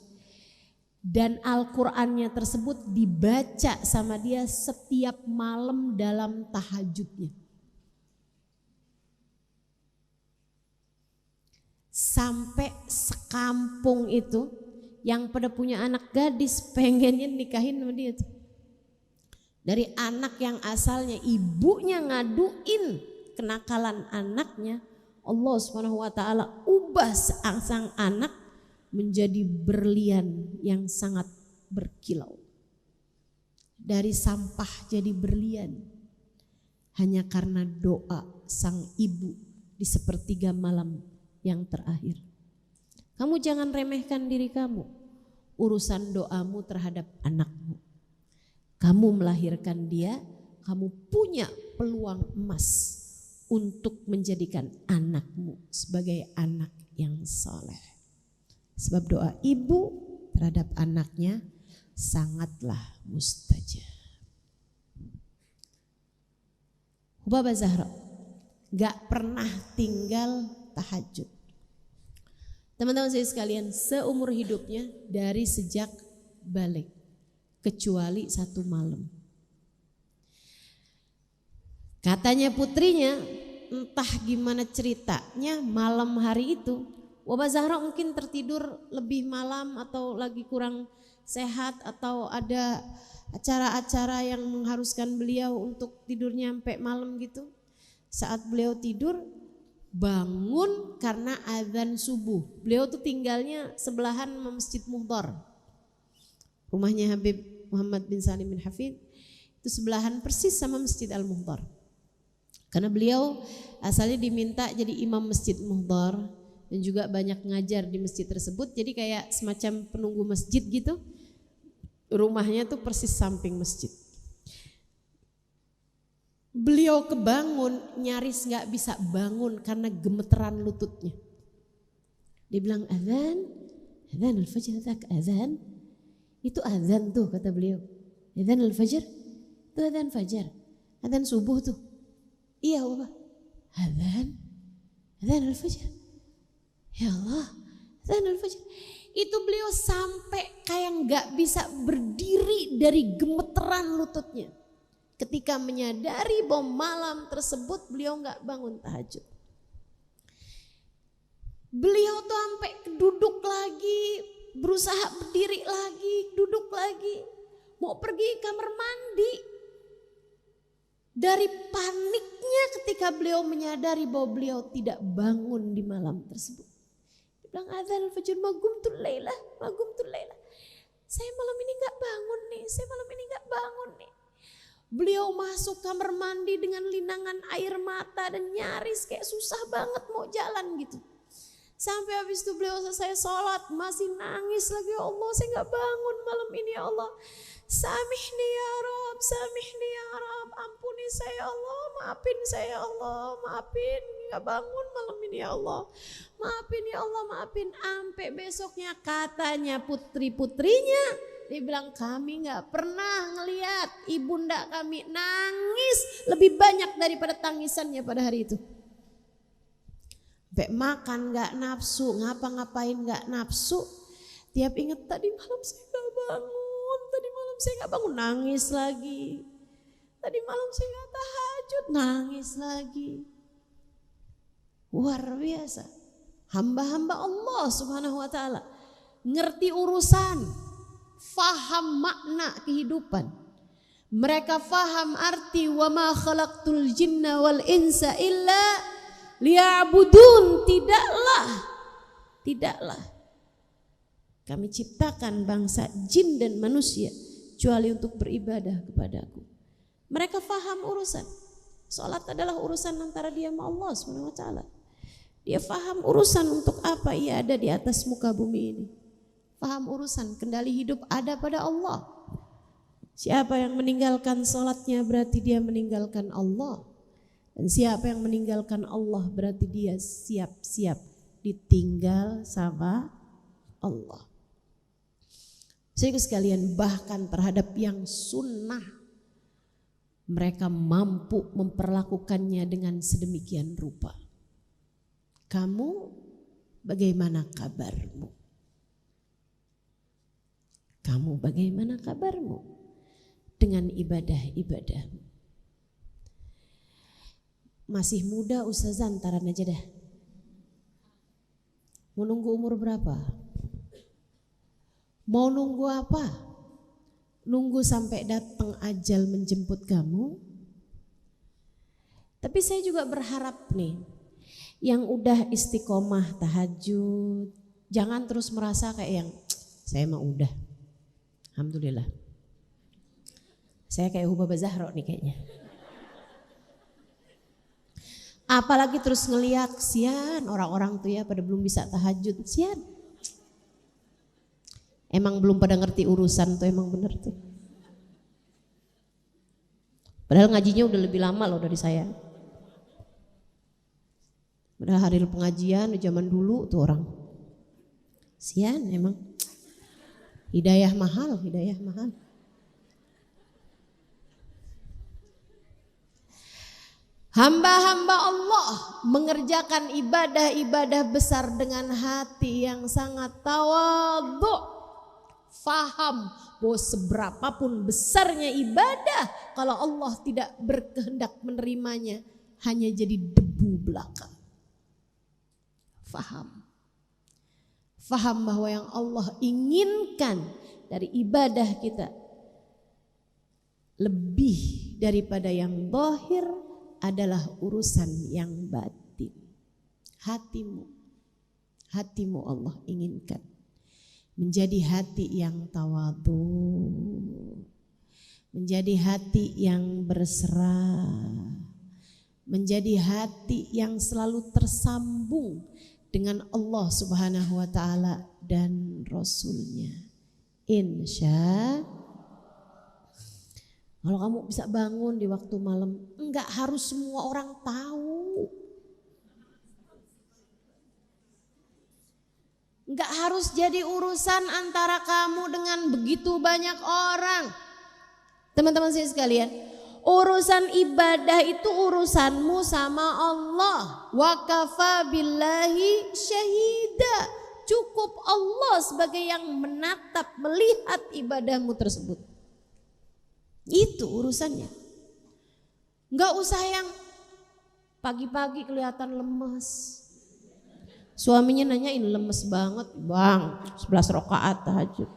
Speaker 1: Dan Al-Qurannya tersebut dibaca sama dia setiap malam dalam tahajudnya. Sampai sekampung itu yang pada punya anak gadis pengennya nikahin sama dia tuh. Dari anak yang asalnya ibunya ngaduin kenakalan anaknya, Allah SWT ubah sang anak menjadi berlian yang sangat berkilau. Dari sampah jadi berlian hanya karena doa sang ibu di sepertiga malam yang terakhir. Kamu jangan remehkan diri kamu, urusan doamu terhadap anakmu. Kamu melahirkan dia, kamu punya peluang emas untuk menjadikan anakmu sebagai anak yang soleh. Sebab doa ibu terhadap anaknya sangatlah mustajab. Hubabah Zahra gak pernah tinggal tahajud. Teman-teman saya sekalian, seumur hidupnya dari sejak balik kecuali 1 malam. Katanya putrinya, entah gimana ceritanya malam hari itu Hubabah Zahra mungkin tertidur lebih malam atau lagi kurang sehat atau ada acara-acara yang mengharuskan beliau untuk tidurnya sampai malam gitu. Saat beliau tidur bangun karena azan subuh. Beliau tuh tinggalnya sebelahan Masjid Muhdhar. Rumahnya Habib Muhammad bin Salim bin Hafid itu sebelahan persis sama Masjid Al-Muhdhar. Karena beliau asalnya diminta jadi imam Masjid Muhdhar dan juga banyak ngajar di masjid tersebut. Jadi kayak semacam penunggu masjid gitu. Rumahnya tuh persis samping masjid. Beliau kebangun nyaris gak bisa bangun karena gemeteran lututnya. Dia bilang azan al-fajr, azan. Itu azan tuh kata beliau. Azan al-fajr, itu azan fajar. Azan subuh tuh. Iya Bapak. Azan al-fajr. Ya Allah, azan al-fajr. Itu beliau sampai kayak gak bisa berdiri dari gemeteran lututnya. Ketika menyadari bahwa malam tersebut beliau gak bangun tahajud. Beliau tuh sampai duduk lagi, berusaha berdiri lagi, duduk lagi, mau pergi kamar mandi. Dari paniknya ketika beliau menyadari bahwa beliau tidak bangun di malam tersebut. Dia bilang adzan al-fajr magumtul lailah. Saya malam ini gak bangun nih, Beliau masuk kamar mandi dengan linangan air mata dan nyaris kayak susah banget mau jalan gitu. Sampai habis itu beliau selesai sholat masih nangis lagi, ya Allah saya gak bangun malam ini ya Allah. Samihni ya Rab, ampuni saya Allah, maafin saya Allah, maafin gak bangun malam ini ya Allah. Maafin ya Allah, maafin. Sampai besoknya katanya putri-putrinya, dia bilang kami gak pernah ngelihat ibunda kami nangis lebih banyak daripada tangisannya pada hari itu. Sampai makan gak nafsu, ngapa-ngapain gak nafsu. Tiap ingat tadi malam saya gak bangun, nangis lagi. Tadi malam saya gak tahajud, nangis lagi. Luar biasa. Hamba-hamba Allah subhanahu wa ta'ala. Ngerti urusan, faham makna kehidupan. Mereka faham arti wa ma khalaqtul jinna wal insa illa liya'budun. Tidaklah kami ciptakan bangsa jin dan manusia kecuali untuk beribadah kepadaku. Mereka faham urusan. Salat adalah urusan antara dia sama Allah Subhanahu wa taala. Dia faham urusan untuk apa ia ada di atas muka bumi ini. Faham urusan kendali hidup ada pada Allah. Siapa yang meninggalkan salatnya berarti dia meninggalkan Allah. Dan siapa yang meninggalkan Allah berarti dia siap-siap ditinggal sama Allah. Saudara sekalian, bahkan terhadap yang sunnah mereka mampu memperlakukannya dengan sedemikian rupa. Kamu bagaimana kabarmu? Kamu bagaimana kabarmu dengan ibadah-ibadahmu? Masih muda ustazah, antaran aja dah. Mau nunggu umur berapa? Mau nunggu apa? Nunggu sampai datang ajal menjemput kamu? Tapi saya juga berharap nih, yang udah istiqomah tahajud, jangan terus merasa kayak yang saya mah udah, alhamdulillah. Saya kayak Hubaba Zahra nih kayaknya. Apalagi terus ngelihat kesian orang-orang tuh ya pada belum bisa tahajud, kesian. Emang belum pada ngerti urusan tuh, emang bener tuh. Padahal ngajinya udah lebih lama loh dari saya. Padahal hari pengajian di zaman dulu tuh orang. Sian emang. Hidayah mahal. Hamba-hamba Allah mengerjakan ibadah-ibadah besar dengan hati yang sangat tawadhu. Faham bahwa seberapapun besarnya ibadah, kalau Allah tidak berkehendak menerimanya, hanya jadi debu belaka. Faham bahwa yang Allah inginkan dari ibadah kita lebih daripada yang zahir adalah urusan yang batin. Hatimu Allah inginkan. menjadi hati yang tawadhu, menjadi hati yang berserah, menjadi hati yang selalu tersambung dengan Allah Subhanahu wa taala dan Rasulnya. Insya kalau kamu bisa bangun di waktu malam, enggak harus semua orang tahu. Enggak harus jadi urusan antara kamu dengan begitu banyak orang. Teman-teman saya sekalian, urusan ibadah itu urusanmu sama Allah. Wa kafa billahi syahida. Cukup Allah sebagai yang menatap, melihat ibadahmu tersebut. Itu urusannya. Enggak usah yang pagi-pagi kelihatan lemes. Suaminya nanyain, lemes banget bang, 11 rakaat tahajud.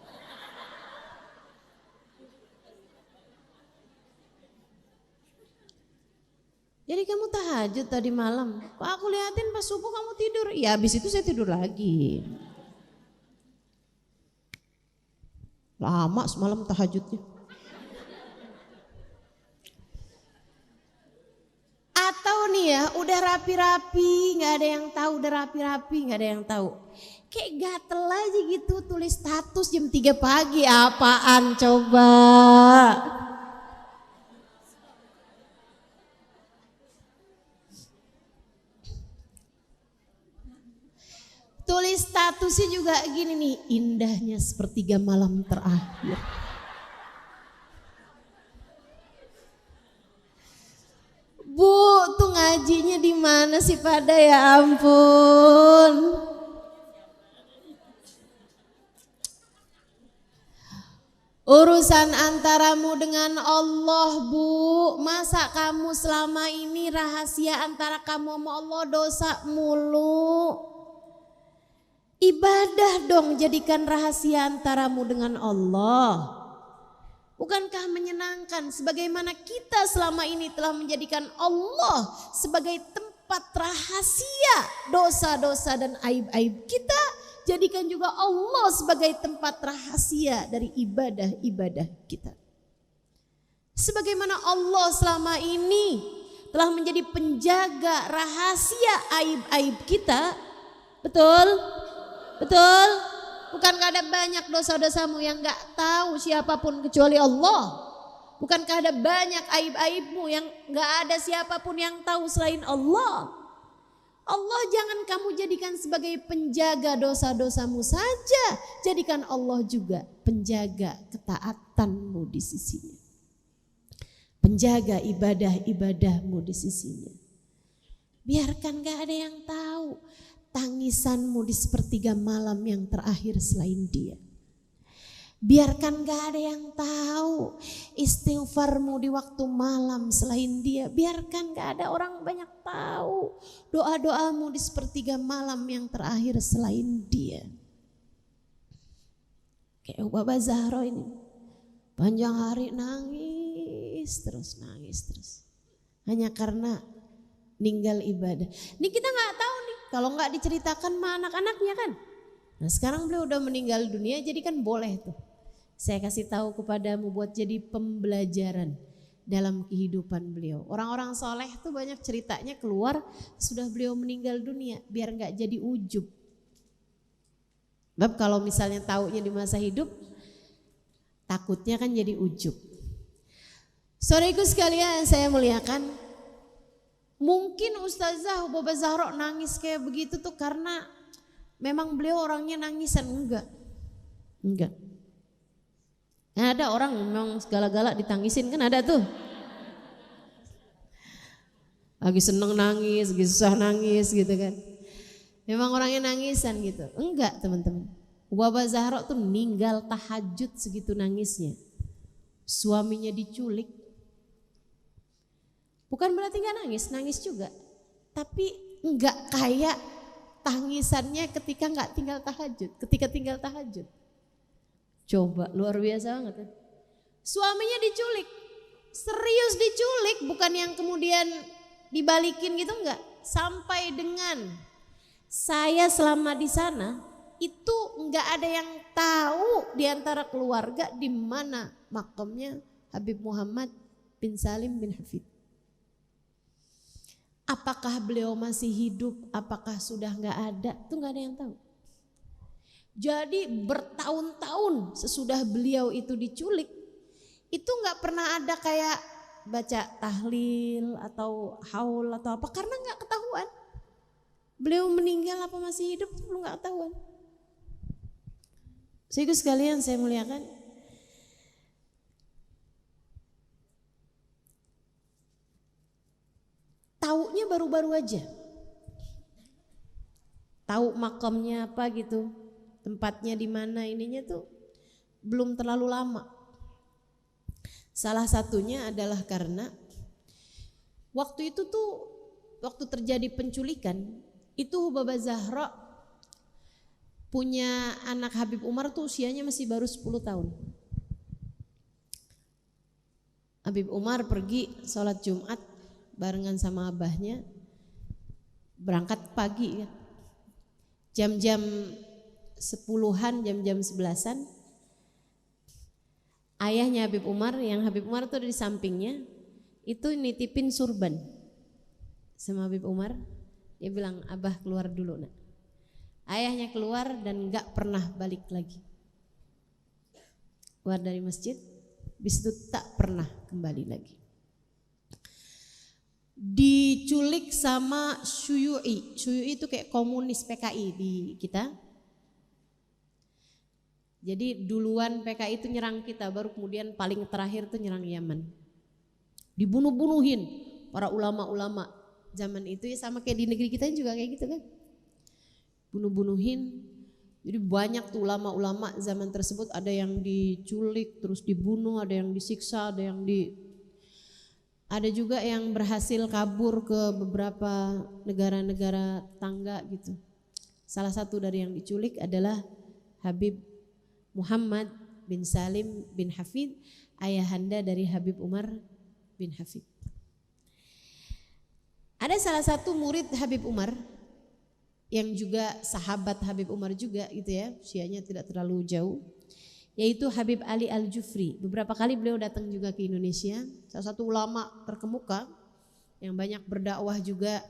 Speaker 1: Jadi kamu tahajud tadi malam, kok aku liatin pas subuh kamu tidur. Ya habis itu saya tidur lagi. Lama semalam tahajudnya. Atau nih ya, udah rapi-rapi, nggak ada yang tahu, udah rapi-rapi, nggak ada yang tahu. Kayak gatel aja gitu, tulis status jam 3 pagi, apaan coba? Tulis statusnya juga gini nih, indahnya sepertiga malam terakhir. Bu, tuh ngajinya di mana sih pada, ya ampun. Urusan antaramu dengan Allah, Bu. Masa kamu selama ini rahasia antara kamu sama Allah dosa mulu? Ibadah dong, jadikan rahasia antaramu dengan Allah. Bukankah menyenangkan sebagaimana kita selama ini telah menjadikan Allah sebagai tempat rahasia dosa-dosa dan aib-aib kita, jadikan juga Allah sebagai tempat rahasia dari ibadah-ibadah kita. Sebagaimana Allah selama ini telah menjadi penjaga rahasia aib-aib kita, betul? Betul? Bukankah ada banyak dosa-dosamu yang gak tahu siapapun kecuali Allah? Bukankah ada banyak aib-aibmu yang gak ada siapapun yang tahu selain Allah? Allah jangan kamu jadikan sebagai penjaga dosa-dosamu saja. Jadikan Allah juga penjaga ketaatanmu di sisinya. Penjaga ibadah-ibadahmu di sisinya. Biarkan gak ada yang tahu tangisanmu di sepertiga malam yang terakhir selain dia. Biarkan gak ada yang tahu istighfarmu di waktu malam selain dia. Biarkan gak ada orang banyak tahu doa-doamu di sepertiga malam yang terakhir selain dia. Kayak Baba Zahra ini, panjang hari nangis terus. Hanya karena ninggal ibadah. Ini kita gak tahu nih, kalau gak diceritakan sama anak-anaknya kan. Nah sekarang beliau udah meninggal dunia, jadi kan boleh tuh. Saya kasih tahu kepadamu buat jadi pembelajaran dalam kehidupan beliau. Orang-orang soleh tuh banyak ceritanya keluar sudah beliau meninggal dunia, biar gak jadi ujub. Sebab kalau misalnya taunya di masa hidup, takutnya kan jadi ujub. Saudaraku sekalian saya muliakan, mungkin Ustazah Baba Zahra nangis kayak begitu tuh karena memang beliau orangnya nangisan. Enggak. Nah, ada orang memang segala-gala ditangisin kan, ada tuh. Lagi seneng nangis, lagi susah nangis gitu kan. Memang orangnya nangisan gitu. Enggak teman-teman. Baba Zahra tuh meninggal tahajud segitu nangisnya. Suaminya diculik. Bukan berarti gak nangis, nangis juga. Tapi enggak kayak tangisannya ketika gak tinggal tahajud, ketika tinggal tahajud. Coba luar biasa banget. Suaminya diculik, serius diculik, bukan yang kemudian dibalikin gitu enggak. Sampai dengan saya selama di sana itu nggak ada yang tahu di antara keluarga di mana makamnya Habib Muhammad bin Salim bin Hafid. Apakah beliau masih hidup, apakah sudah nggak ada, itu nggak ada yang tahu. Jadi bertahun-tahun sesudah beliau itu diculik, itu nggak pernah ada kayak baca tahlil atau haul atau apa, karena nggak ketahuan. Beliau meninggal apa masih hidup itu belum nggak ketahuan. Saudara sekalian saya muliakan, taunya baru-baru aja, tahu makamnya apa gitu, tempatnya di mana, ininya tuh belum terlalu lama. Salah satunya adalah karena waktu itu tuh, waktu terjadi penculikan itu Hubabah Zahra punya anak Habib Umar tuh usianya masih baru 10 tahun. Habib Umar pergi sholat Jumat barengan sama abahnya, berangkat pagi kan, jam-jam 10-an, jam-jam 11-an. Ayahnya Habib Umar, yang Habib Umar tuh ada di sampingnya, itu nitipin surban sama Habib Umar. Dia bilang, abah keluar dulu nak. Ayahnya keluar dan gak pernah balik lagi. Keluar dari masjid, habis itu tak pernah kembali lagi. Diculik sama Syuyu'i. Syuyu'i itu kayak komunis PKI di kita. Jadi duluan PKI itu nyerang kita, baru kemudian paling terakhir itu nyerang Yaman. Dibunuh-bunuhin para ulama-ulama zaman itu, ya sama kayak di negeri kita juga kayak gitu kan. Bunuh-bunuhin. Jadi banyak tuh ulama-ulama zaman tersebut, ada yang diculik terus dibunuh, ada yang disiksa, ada juga yang berhasil kabur ke beberapa negara-negara tangga gitu. Salah satu dari yang diculik adalah Habib Muhammad bin Salim bin Hafid, ayahanda dari Habib Umar bin Hafid. Ada salah satu murid Habib Umar yang juga sahabat Habib Umar juga gitu ya, usianya tidak terlalu jauh, yaitu Habib Ali Al-Jufri. Beberapa kali beliau datang juga ke Indonesia, salah satu ulama terkemuka yang banyak berdakwah juga,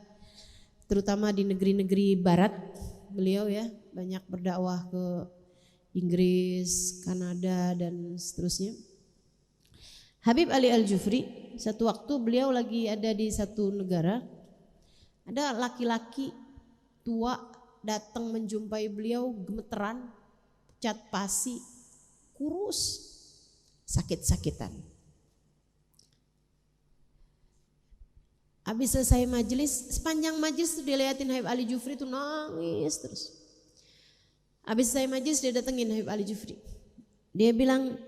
Speaker 1: terutama di negeri-negeri barat. Beliau ya banyak berdakwah ke Inggris, Kanada dan seterusnya. Habib Ali Al-Jufri, satu waktu beliau lagi ada di satu negara, ada laki-laki tua datang menjumpai beliau, gemeteran, cat pasi, kurus, sakit-sakitan. Habis selesai majelis, sepanjang majelis tuh dilihatin Habib Ali Jufri tuh nangis terus. Habis selesai majelis dia datengin Habib Ali Jufri. Dia bilang,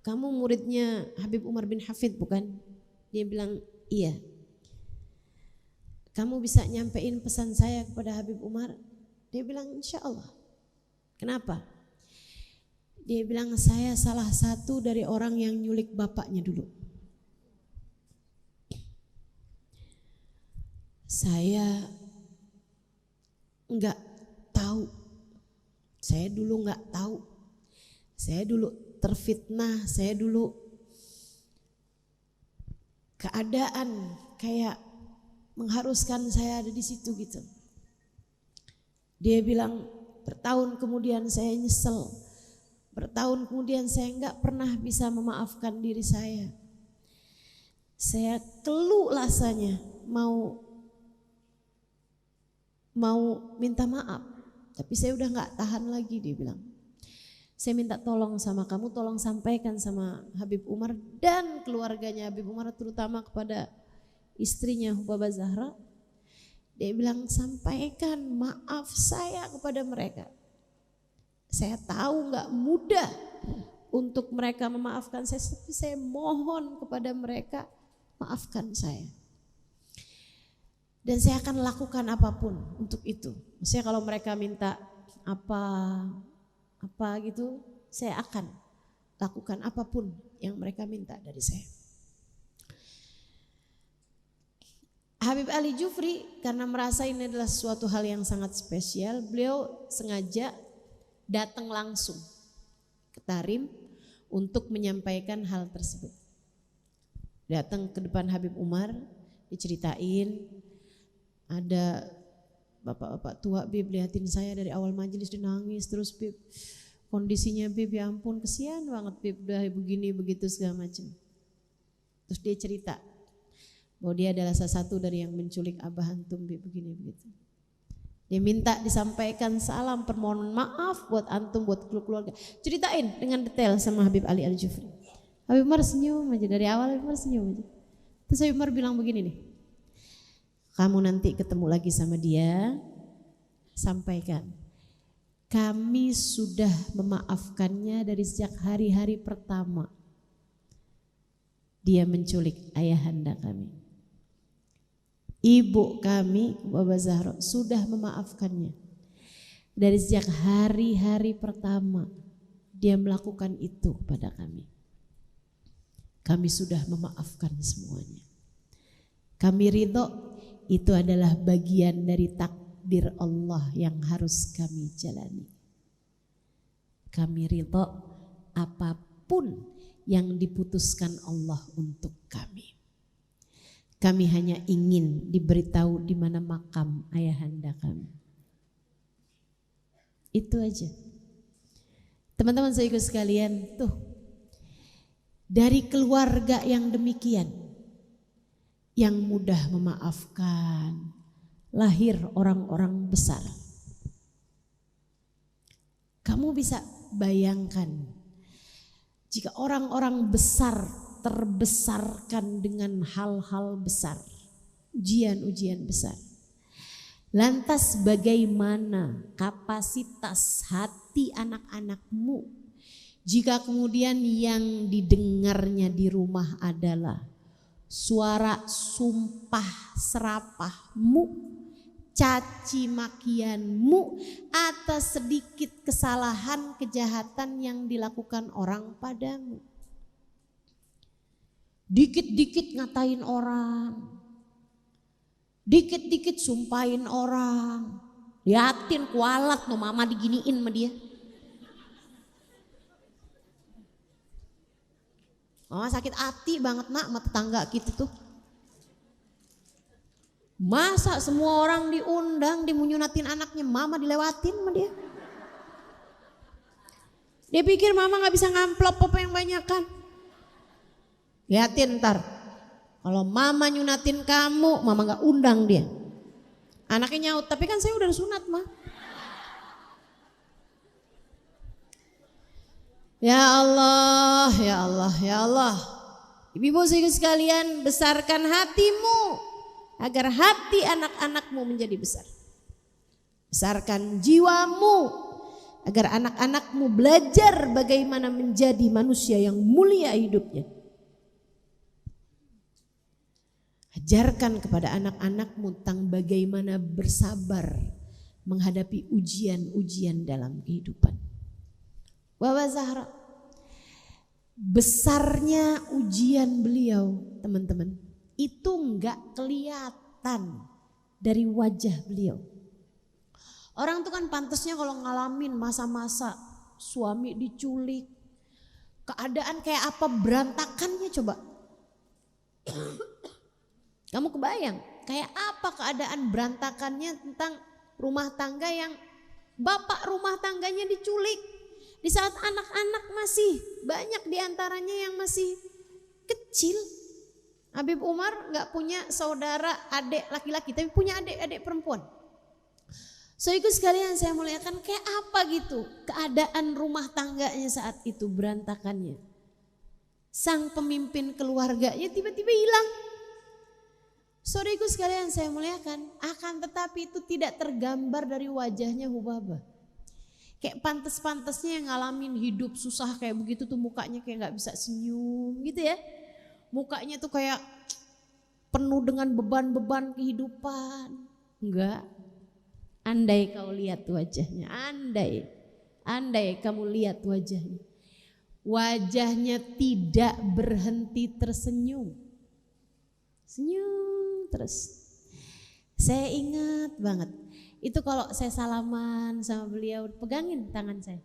Speaker 1: kamu muridnya Habib Umar bin Hafid bukan? Dia bilang, iya. Kamu bisa nyampein pesan saya kepada Habib Umar? Dia bilang, insya Allah. Kenapa? Dia bilang, saya salah satu dari orang yang nyulik bapaknya dulu. Saya enggak tahu. Saya dulu enggak tahu. Saya dulu terfitnah, saya dulu keadaan kayak mengharuskan saya ada di situ gitu. Dia bilang, bertahun kemudian saya nyesel. Bertahun kemudian saya enggak pernah bisa memaafkan diri saya. Saya keluh rasanya mau minta maaf, tapi saya udah enggak tahan lagi. Dia bilang, saya minta tolong sama kamu, tolong sampaikan sama Habib Umar dan keluarganya Habib Umar, terutama kepada istrinya Hubabah Zahra. Dia bilang, sampaikan maaf saya kepada mereka. Saya tahu gak mudah untuk mereka memaafkan saya, tapi saya mohon kepada mereka, maafkan saya. Dan saya akan lakukan apapun untuk itu. Maksudnya kalau mereka minta apa gitu, saya akan lakukan apapun yang mereka minta dari saya. Habib Ali Jufri karena merasa ini adalah suatu hal yang sangat spesial, beliau sengaja datang langsung ke Tarim untuk menyampaikan hal tersebut. Datang ke depan Habib Umar, diceritain, ada bapak-bapak tua Bib liatin saya dari awal majelis dia nangis terus Bib. Kondisinya Bib ya ampun kesian banget Bib udah begini begitu segala macam. Terus dia cerita bahwa dia adalah salah satu dari yang menculik Abah Antum Bib begini begitu. Dia minta disampaikan salam permohonan maaf buat antum, buat keluarga. Ceritain dengan detail sama Habib Ali Al-Jufri. Habib Umar senyum aja dari awal, Habib Umar senyum aja. Terus Habib Umar bilang begini nih, kamu nanti ketemu lagi sama dia, sampaikan, kami sudah memaafkannya dari sejak hari-hari pertama dia menculik ayahanda kami. Ibu kami, Baba Zahra, sudah memaafkannya. Dari sejak hari-hari pertama dia melakukan itu pada kami. Kami sudah memaafkan semuanya. Kami ridho, itu adalah bagian dari takdir Allah yang harus kami jalani. Kami ridho apapun yang diputuskan Allah untuk kami. Kami hanya ingin diberitahu di mana makam ayahanda kami. Itu aja. Teman-teman saya ikut sekalian, tuh dari keluarga yang demikian, yang mudah memaafkan, lahir orang-orang besar. Kamu bisa bayangkan jika orang-orang besar terbesarkan dengan hal-hal besar, ujian-ujian besar. Lantas bagaimana kapasitas hati anak-anakmu jika kemudian yang didengarnya di rumah adalah suara sumpah serapahmu, caci makianmu atas sedikit kesalahan kejahatan yang dilakukan orang padamu. Dikit-dikit ngatain orang, dikit-dikit sumpahin orang, liatin kualat no mama diginiin sama dia. Mama sakit hati banget nak sama tetangga kita tuh. Masa semua orang diundang dimunyunatin anaknya, mama dilewatin sama dia. Dia pikir mama gak bisa ngamplop apa yang banyak kan. Lihatin ntar, kalau mama nyunatin kamu, mama gak undang dia. Anaknya nyaut, tapi kan saya udah sunat mah. Ya Allah, ya Allah, ya Allah. Ibu-ibu sekalian, besarkan hatimu agar hati anak-anakmu menjadi besar. Besarkan jiwamu agar anak-anakmu belajar bagaimana menjadi manusia yang mulia hidupnya. Ajarkan kepada anak-anakmu tentang bagaimana bersabar menghadapi ujian-ujian dalam kehidupan. Baba Zahra, besarnya ujian beliau teman-teman itu enggak kelihatan dari wajah beliau. Orang tuh kan pantasnya kalau ngalamin masa-masa suami diculik, keadaan kayak apa berantakannya coba. Kamu kebayang kayak apa keadaan berantakannya tentang rumah tangga yang bapak rumah tangganya diculik. Di saat anak-anak masih banyak diantaranya yang masih kecil. Habib Umar gak punya saudara adik laki-laki tapi punya adik-adik perempuan. So ikut sekalian saya muliakan kayak apa gitu keadaan rumah tangganya saat itu berantakannya. Sang pemimpin keluarganya tiba-tiba hilang. Saudaraku sekalian saya muliakan, akan tetapi itu tidak tergambar dari wajahnya Hubabah. Kayak pantas-pantasnya yang ngalamin hidup susah kayak begitu tuh mukanya kayak gak bisa senyum gitu ya. Mukanya tuh kayak penuh dengan beban-beban kehidupan. Enggak, andai kau lihat wajahnya, andai kamu lihat wajahnya. Wajahnya tidak berhenti tersenyum. Senyum terus. Saya ingat banget Itu kalau saya salaman sama beliau, pegangin tangan saya.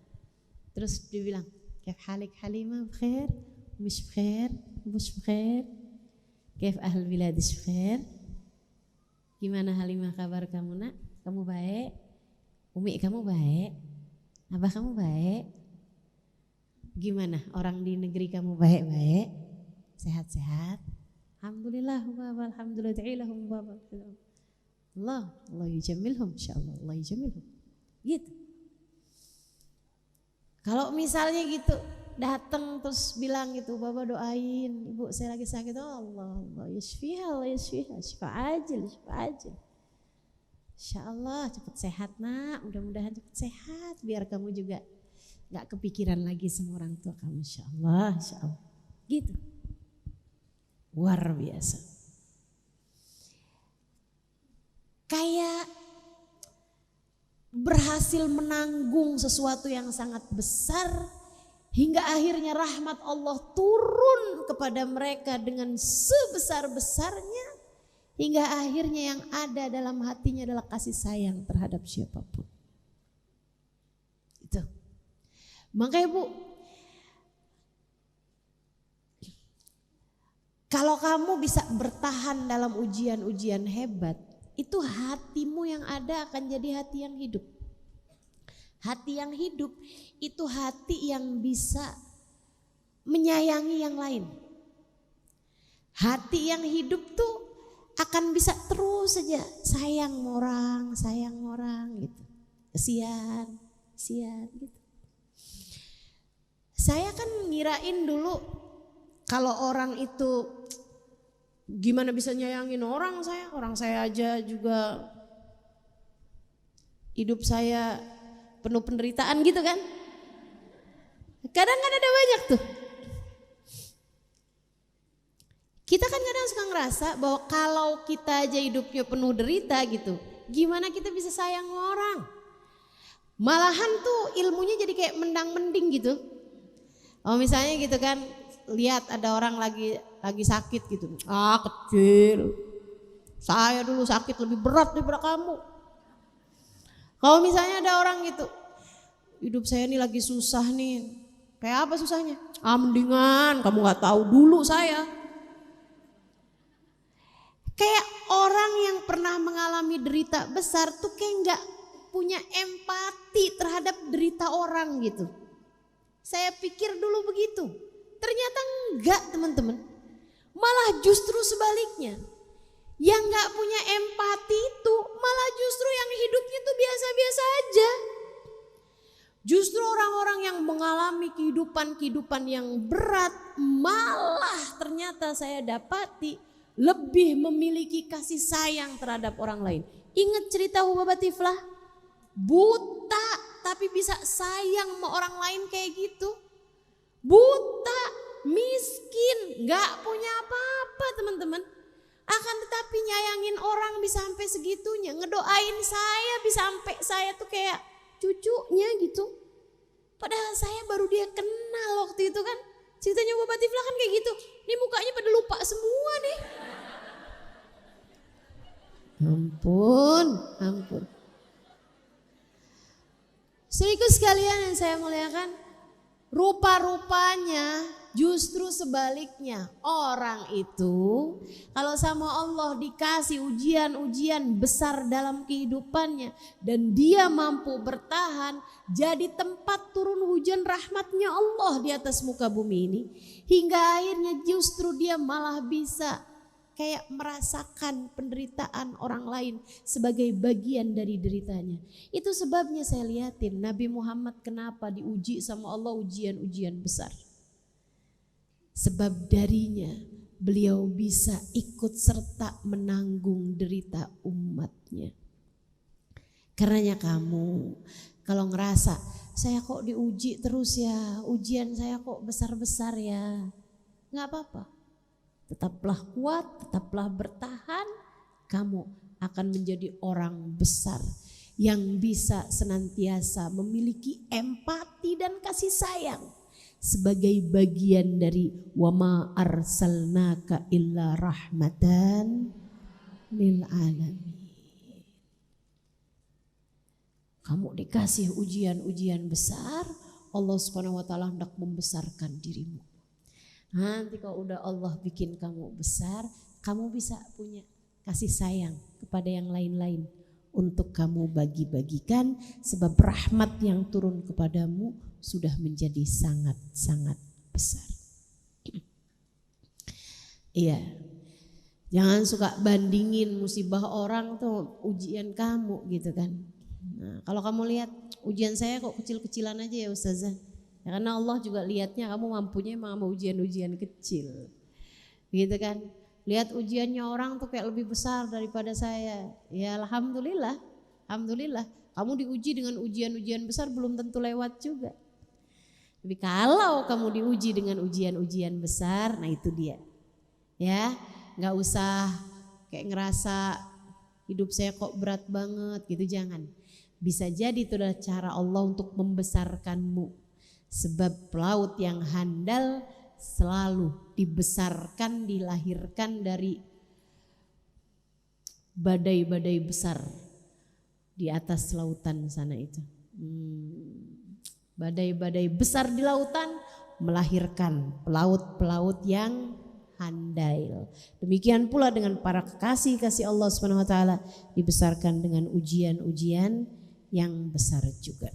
Speaker 1: Terus dia bilang, "Kaif halik Halimah, bkhair? Mish bkhair? Bush bkhair? Kaif ahl biladis bkhair? Gimana Halimah kabar kamu nak? Kamu baik? Umi kamu baik? Abah kamu baik? Gimana orang di negeri kamu baik-baik? Sehat-sehat? Alhamdulillah, alhamdulillah ta'ala, Allah yujamilhum, insyaallah Allah yujamilhum." Gitu. Kalau misalnya gitu datang terus bilang gitu, "Bapak doain ibu saya lagi sakit." Allah yashfiha, Allah yashfiha, syifa ajil, syifa ajil. Insyaallah cepat sehat nak, mudah-mudahan cepat sehat biar kamu juga gak kepikiran lagi sama orang tua kamu, insyaallah, insyaallah. Gitu. Luar biasa. Kayak berhasil menanggung sesuatu yang sangat besar hingga akhirnya rahmat Allah turun kepada mereka dengan sebesar-besarnya hingga akhirnya yang ada dalam hatinya adalah kasih sayang terhadap siapapun. Itu. Makanya Bu, kalau kamu bisa bertahan dalam ujian-ujian hebat, itu hatimu yang ada akan jadi hati yang hidup. Hati yang hidup itu hati yang bisa menyayangi yang lain. Hati yang hidup tuh akan bisa terus saja sayang orang gitu. Kesian gitu. Saya kan ngirain dulu kalau orang itu gimana bisa nyayangin orang saya aja juga hidup saya penuh penderitaan gitu kan. Kadang kan ada banyak tuh. Kita kan kadang suka ngerasa bahwa kalau kita aja hidupnya penuh derita gitu, gimana kita bisa sayang orang? Malahan tuh ilmunya jadi kayak mendang-mending gitu. Oh misalnya gitu kan, lihat ada orang lagi sakit gitu. Kecil. Saya dulu sakit lebih berat daripada kamu. Kalau misalnya ada orang gitu, hidup saya ini lagi susah nih. Kayak apa susahnya? Mendingan kamu gak tahu dulu saya. Kayak orang yang pernah mengalami derita besar tuh kayak gak punya empati terhadap derita orang gitu. Saya pikir dulu begitu. Ternyata enggak teman-teman. Malah justru sebaliknya. Yang gak punya empati itu malah justru yang hidupnya tuh biasa-biasa aja. Justru orang-orang yang mengalami kehidupan yang berat malah ternyata saya dapati lebih memiliki kasih sayang terhadap orang lain. Ingat cerita Hubabah Tiflah? Buta tapi bisa sayang sama orang lain kayak gitu. Buta, miskin, gak punya apa-apa teman-teman. Akan tetapi nyayangin orang bisa sampai segitunya. Ngedoain saya bisa sampai saya tuh kayak cucunya gitu. Padahal saya baru dia kenal waktu itu kan. Ceritanya Hubabah Tiflah kan kayak gitu. Ini mukanya pada lupa semua nih. Ampun. Saudaraku sekalian yang saya muliakan, rupa-rupanya justru sebaliknya. Orang itu kalau sama Allah dikasih ujian-ujian besar dalam kehidupannya dan dia mampu bertahan, jadi tempat turun hujan rahmatnya Allah di atas muka bumi ini. Hingga akhirnya justru dia malah bisa kayak merasakan penderitaan orang lain sebagai bagian dari deritanya. Itu sebabnya saya lihatin Nabi Muhammad kenapa diuji sama Allah ujian-ujian besar. Sebab darinya beliau bisa ikut serta menanggung derita umatnya. Karenanya kamu kalau ngerasa saya kok diuji terus ya, ujian saya kok besar-besar ya, gak apa-apa. Tetaplah kuat, tetaplah bertahan, kamu akan menjadi orang besar yang bisa senantiasa memiliki empati dan kasih sayang sebagai bagian dari wama arsalnaka illa rahmatan lil alamin. kamu dikasih ujian-ujian besar, Allah Subhanahu wa taala hendak membesarkan dirimu. Nanti kalau udah Allah bikin kamu besar, kamu bisa punya kasih sayang kepada yang lain-lain untuk kamu bagi-bagikan, sebab rahmat yang turun kepadamu sudah menjadi sangat-sangat besar. Iya. Jangan suka bandingin musibah orang tuh ujian kamu gitu kan. Nah, kalau kamu lihat ujian saya kok kecil-kecilan aja ya Ustazah. Ya, karena Allah juga lihatnya kamu mampunya emang sama ujian-ujian kecil. Gitu kan. Lihat ujiannya orang tuh kayak lebih besar daripada saya. Ya alhamdulillah. Alhamdulillah. Kamu diuji dengan ujian-ujian besar belum tentu lewat juga. Tapi kalau kamu diuji dengan ujian-ujian besar, nah itu dia. Ya, nggak usah kayak ngerasa hidup saya kok berat banget gitu, jangan. Bisa jadi itu adalah cara Allah untuk membesarkanmu. Sebab pelaut yang handal selalu dibesarkan, dilahirkan dari badai-badai besar di atas lautan sana itu. Badai-badai besar di lautan melahirkan pelaut-pelaut yang handal. Demikian pula dengan para kekasih-kasih Allah Subhanahu wa taala dibesarkan dengan ujian-ujian yang besar juga.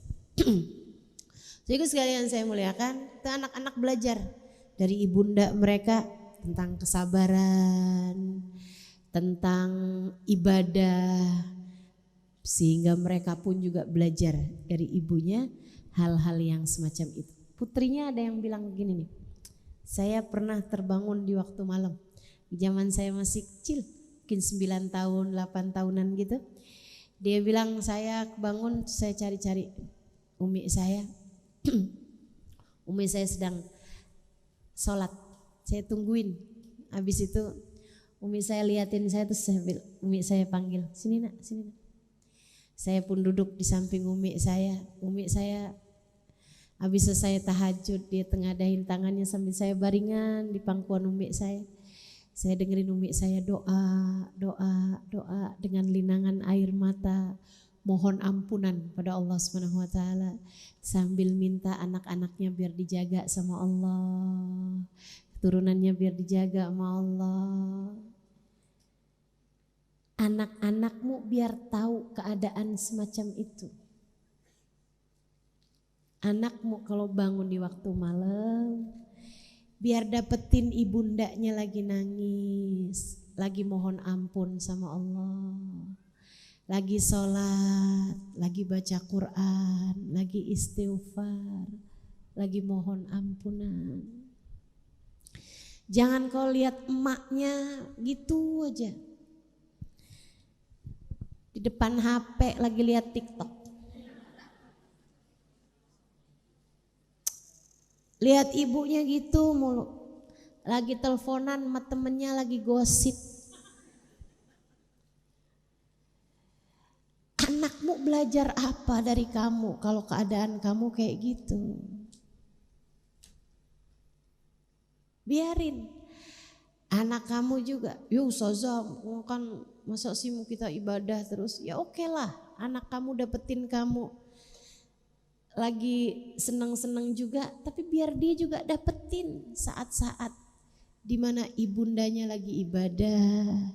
Speaker 1: Jadi sekalian saya muliakan, itu anak-anak belajar dari ibunda mereka tentang kesabaran, tentang ibadah, sehingga mereka pun juga belajar dari ibunya hal-hal yang semacam itu. Putrinya ada yang bilang gini nih, saya pernah terbangun di waktu malam, di zaman saya masih kecil, mungkin 9 tahun, 8 tahunan gitu. Dia bilang saya bangun, saya cari-cari umi saya. Umi saya sedang sholat, saya tungguin. Habis itu umi saya liatin saya, terus umi saya panggil, sini nak, sini nak. Saya pun duduk di samping umi saya. Umi saya habis selesai tahajud, dia tengadahin tangannya sambil saya baringan di pangkuan umi saya. Saya dengerin umi saya doa dengan linangan air mata, mohon ampunan pada Allah Subhanahu wa taala sambil minta anak-anaknya biar dijaga sama Allah, keturunannya biar dijaga sama Allah. Anak-anakmu biar tahu keadaan semacam itu. Anakmu kalau bangun di waktu malam, biar dapetin ibundanya lagi nangis, lagi mohon ampun sama Allah, lagi sholat, lagi baca Quran, lagi istighfar, lagi mohon ampunan. Jangan kau lihat emaknya gitu aja, di depan HP lagi lihat TikTok. Lihat ibunya gitu mulu, lagi teleponan sama temennya, lagi gosip. Anakmu belajar apa dari kamu kalau keadaan kamu kayak gitu? Biarin. Anak kamu juga, yuk Ustazah kan masa sih mau kita ibadah terus? Ya oke lah, anak kamu dapetin kamu lagi seneng-seneng juga, tapi biar dia juga dapetin saat-saat dimana ibundanya lagi ibadah,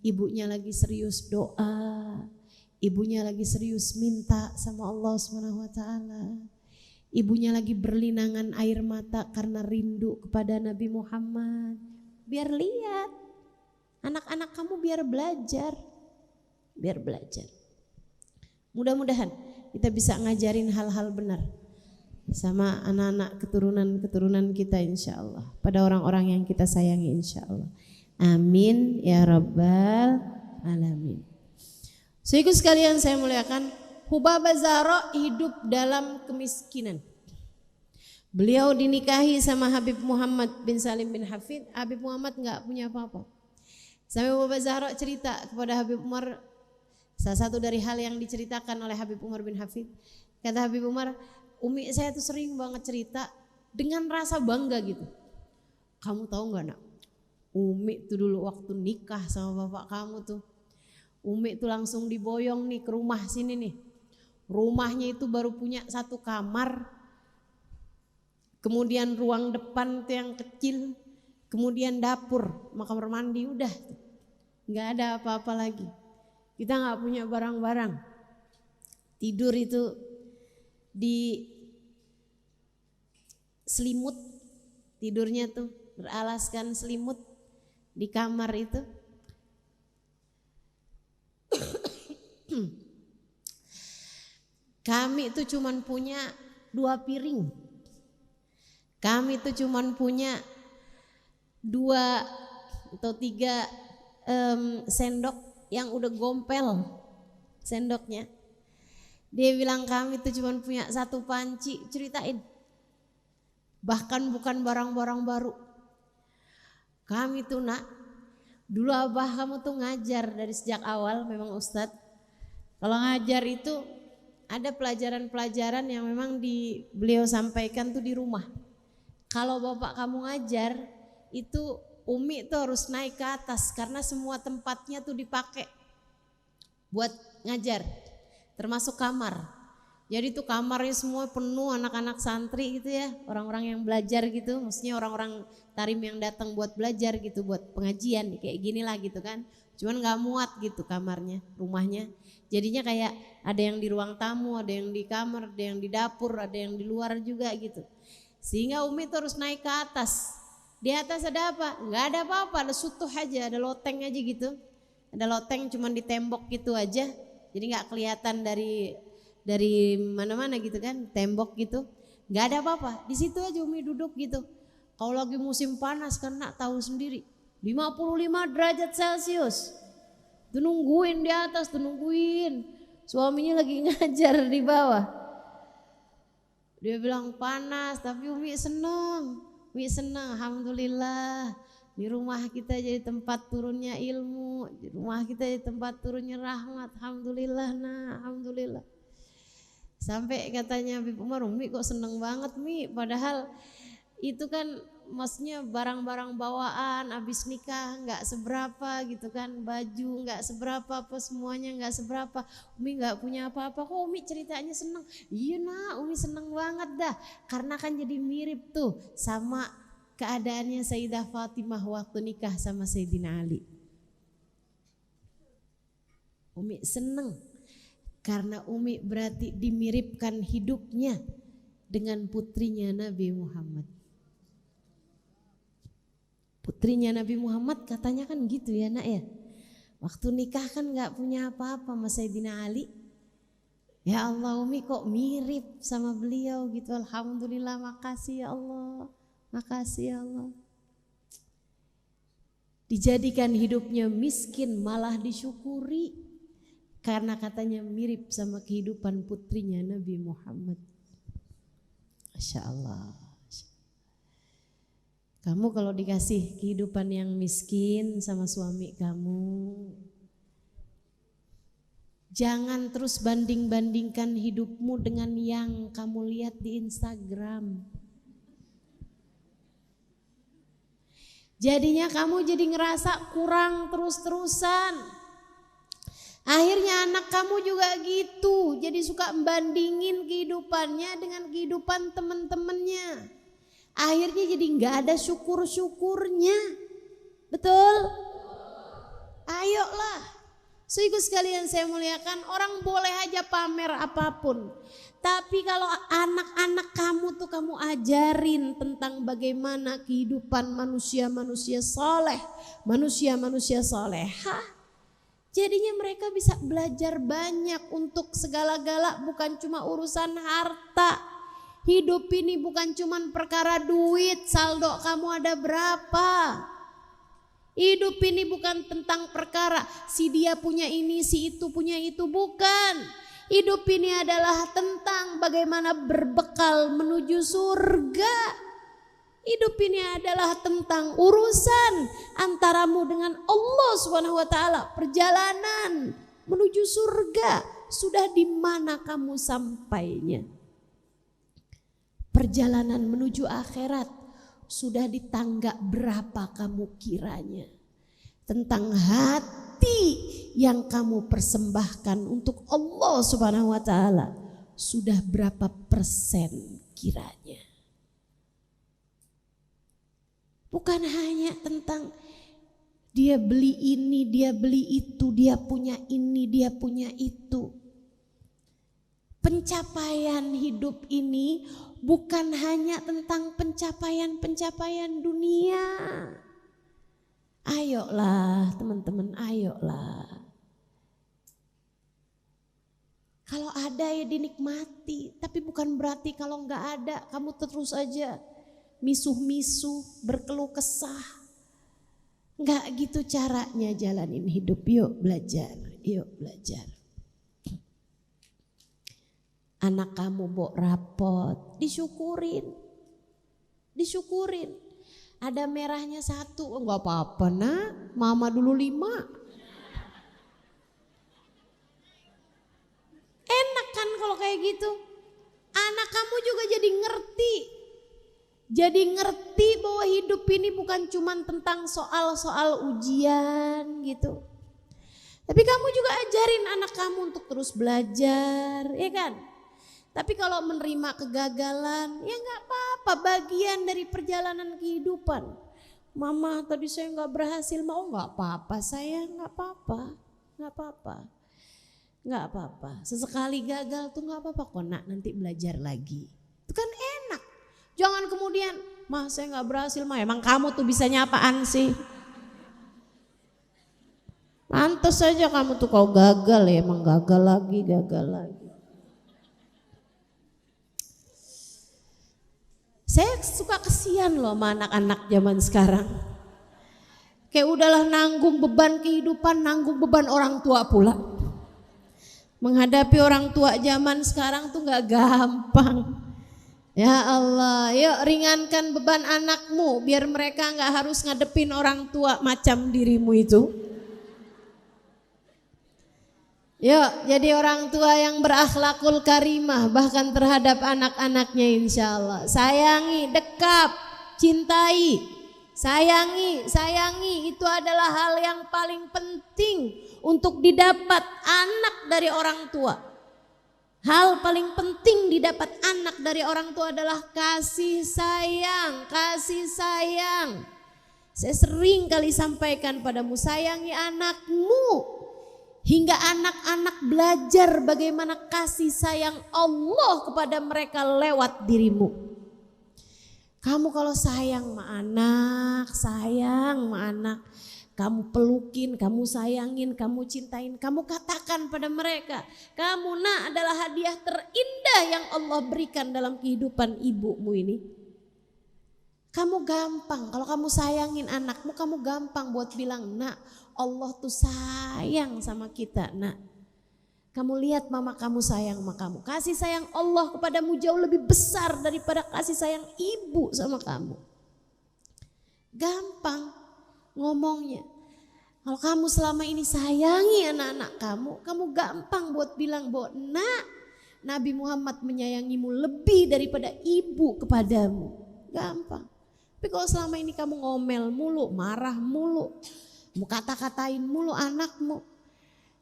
Speaker 1: ibunya lagi serius doa, ibunya lagi serius minta sama Allah Subhanahu wa taala, ibunya lagi berlinangan air mata karena rindu kepada Nabi Muhammad. Biar lihat, anak-anak kamu biar belajar. Mudah-mudahan kita bisa ngajarin hal-hal benar sama anak-anak keturunan kita insya Allah, pada orang-orang yang kita sayangi insya Allah. Amin ya rabbal alamin. Saudaraku sekalian saya muliakan, Hubabah Zahra hidup dalam kemiskinan. Beliau dinikahi sama Habib Muhammad bin Salim bin Hafid. Habib Muhammad nggak punya apa-apa. Sampai Hubabah Zahra cerita kepada Habib Umar, salah satu dari hal yang diceritakan oleh Habib Umar bin Hafid, kata Habib Umar, umi saya tuh sering banget cerita dengan rasa bangga gitu. Kamu tahu nggak nak, umi tuh dulu waktu nikah sama bapak kamu tuh, umi tuh langsung diboyong nih ke rumah sini nih. Rumahnya itu baru punya 1 kamar, kemudian ruang depan tuh yang kecil, kemudian dapur, kamar mandi, udah nggak ada apa-apa lagi. Kita nggak punya barang-barang. Tidur itu di selimut, tidurnya tuh beralaskan selimut di kamar itu. Kami itu cuman punya 2 piring. Kami itu cuman punya 2 atau 3 sendok yang udah gompel sendoknya. Dia bilang kami itu cuman punya 1 panci, ceritain. Bahkan bukan barang-barang baru. Kami tuh nak, dulu abah kamu tuh ngajar dari sejak awal, memang ustadz. Kalau ngajar itu ada pelajaran-pelajaran yang memang beliau sampaikan tuh di rumah. Kalau bapak kamu ngajar itu Umi tuh harus naik ke atas karena semua tempatnya tuh dipakai buat ngajar, termasuk kamar. Jadi tuh kamarnya semua penuh anak-anak santri gitu ya, orang-orang yang belajar gitu, maksudnya orang-orang tarim yang datang buat belajar gitu, buat pengajian kayak gini lah gitu kan. Cuman gak muat gitu kamarnya, rumahnya. Jadinya kayak ada yang di ruang tamu, ada yang di kamar, ada yang di dapur, ada yang di luar juga gitu. Sehingga Umi tuh harus naik ke atas. Di atas ada apa? Gak ada apa-apa, ada sutuh aja, ada loteng aja gitu. Ada loteng cuman di tembok gitu aja. Jadi gak kelihatan dari mana-mana gitu kan, tembok gitu. Gak ada apa-apa, di situ aja Umi duduk gitu. Kalau lagi musim panas kan nak tahu sendiri, 55 derajat Celcius. Tuh nungguin di atas, tuh nungguin. Suaminya lagi ngajar di bawah. Dia bilang panas, tapi Umi seneng. Umi seneng, alhamdulillah. Di rumah kita jadi tempat turunnya ilmu, di rumah kita jadi tempat turunnya rahmat. Alhamdulillah nah, alhamdulillah. Sampai katanya Habib Umar, Umi kok seneng banget Mi, padahal itu kan maksudnya barang-barang bawaan abis nikah nggak seberapa gitu kan, baju nggak seberapa, apa semuanya nggak seberapa. Umi nggak punya apa-apa, kok Umi ceritanya seneng. Iya nah, Umi seneng banget dah, karena kan jadi mirip tuh sama keadaannya Sayyidah Fatimah waktu nikah sama Sayyidina Ali. Umi seneng karena Umi berarti dimiripkan hidupnya dengan putrinya Nabi Muhammad. Putrinya Nabi Muhammad katanya kan gitu ya nak ya. Waktu nikah kan gak punya apa-apa sama Sayyidina Ali. Ya Allah Umi kok mirip sama beliau gitu. Alhamdulillah, makasih ya Allah. Makasih ya Allah. Dijadikan hidupnya miskin malah disyukuri. Karena katanya mirip sama kehidupan putrinya Nabi Muhammad. Masya Allah. Kamu kalau dikasih kehidupan yang miskin sama suami kamu, jangan terus banding-bandingkan hidupmu dengan yang kamu lihat di Instagram. Jadinya kamu jadi ngerasa kurang terus-terusan. Akhirnya anak kamu juga gitu, jadi suka membandingin kehidupannya dengan kehidupan teman-temannya. Akhirnya jadi nggak ada syukur-syukurnya, betul? Ayolah, sehingga sekalian saya muliakan, orang boleh aja pamer apapun. Tapi kalau anak-anak kamu tuh kamu ajarin tentang bagaimana kehidupan manusia-manusia soleh, manusia-manusia solehah. Jadinya mereka bisa belajar banyak untuk segala-gala, bukan cuma urusan harta. Hidup ini bukan cuma perkara duit, saldo kamu ada berapa. Hidup ini bukan tentang perkara si dia punya ini, si itu punya itu, bukan. Hidup ini adalah tentang bagaimana berbekal menuju surga. Hidup ini adalah tentang urusan antaramu dengan Allah Subhanahu wa taala. Perjalanan menuju surga, sudah di mana kamu sampainya? Perjalanan menuju akhirat, sudah di tangga berapa kamu kiranya? Tentang hati yang kamu persembahkan untuk Allah Subhanahu wa taala sudah berapa persen kiranya? Bukan hanya tentang dia beli ini, dia beli itu, dia punya ini, dia punya itu. Pencapaian hidup ini bukan hanya tentang pencapaian-pencapaian dunia. Ayolah teman-teman, ayolah. Kalau ada ya dinikmati, tapi bukan berarti kalau enggak ada kamu terus aja misuh-misuh, berkeluh kesah. Enggak gitu caranya jalanin hidup. Yuk belajar, yuk belajar. Anak kamu bawa rapot, disyukurin. Disyukurin. Ada merahnya 1, enggak apa-apa nak, mama dulu 5. Enak kan kalau kayak gitu. Anak kamu juga jadi ngerti. Jadi ngerti bahwa hidup ini bukan cuma tentang soal-soal ujian gitu. Tapi kamu juga ajarin anak kamu untuk terus belajar, ya kan? Tapi kalau menerima kegagalan, ya gak apa-apa, bagian dari perjalanan kehidupan. Mama tadi saya gak berhasil, mau gak apa-apa sayang, gak apa-apa, gak apa-apa. Gak apa-apa, sesekali gagal tuh gak apa-apa kok nak, nanti belajar lagi. Itu kan enak. Jangan kemudian, mah saya gak berhasil, mah emang kamu tuh bisanya apaan sih? Pantes saja kamu tuh kau gagal ya, emang gagal lagi, gagal lagi. Saya suka kesian loh sama anak-anak zaman sekarang. Kayak udahlah nanggung beban kehidupan, nanggung beban orang tua pula. Menghadapi orang tua zaman sekarang tuh gak gampang. Ya Allah, yuk ringankan beban anakmu biar mereka gak harus ngadepin orang tua macam dirimu itu. Yuk jadi orang tua yang berakhlakul karimah bahkan terhadap anak-anaknya insya Allah. Sayangi, dekap, cintai, sayangi itu adalah hal yang paling penting untuk didapat anak dari orang tua. Hal paling penting didapat anak dari orang tua adalah kasih sayang, kasih sayang. Saya sering kali sampaikan padamu, sayangi anakmu. Hingga anak-anak belajar bagaimana kasih sayang Allah kepada mereka lewat dirimu. Kamu kalau sayang sama anak, kamu pelukin, kamu sayangin, kamu cintain, kamu katakan pada mereka, kamu nak adalah hadiah terindah yang Allah berikan dalam kehidupan ibumu ini. Kamu gampang, kalau kamu sayangin anakmu, kamu gampang buat bilang, nak Allah tuh sayang sama kita nak. Kamu lihat mama kamu sayang sama kamu. Kasih sayang Allah kepadamu jauh lebih besar daripada kasih sayang ibu sama kamu. Gampang ngomongnya. Kalau kamu selama ini sayangi anak-anak kamu, kamu gampang buat bilang bahwa nak, Nabi Muhammad menyayangimu lebih daripada ibu kepadamu. Gampang. Tapi kalau selama ini kamu ngomel mulu, marah mulu, mau kata-katain mulu anakmu,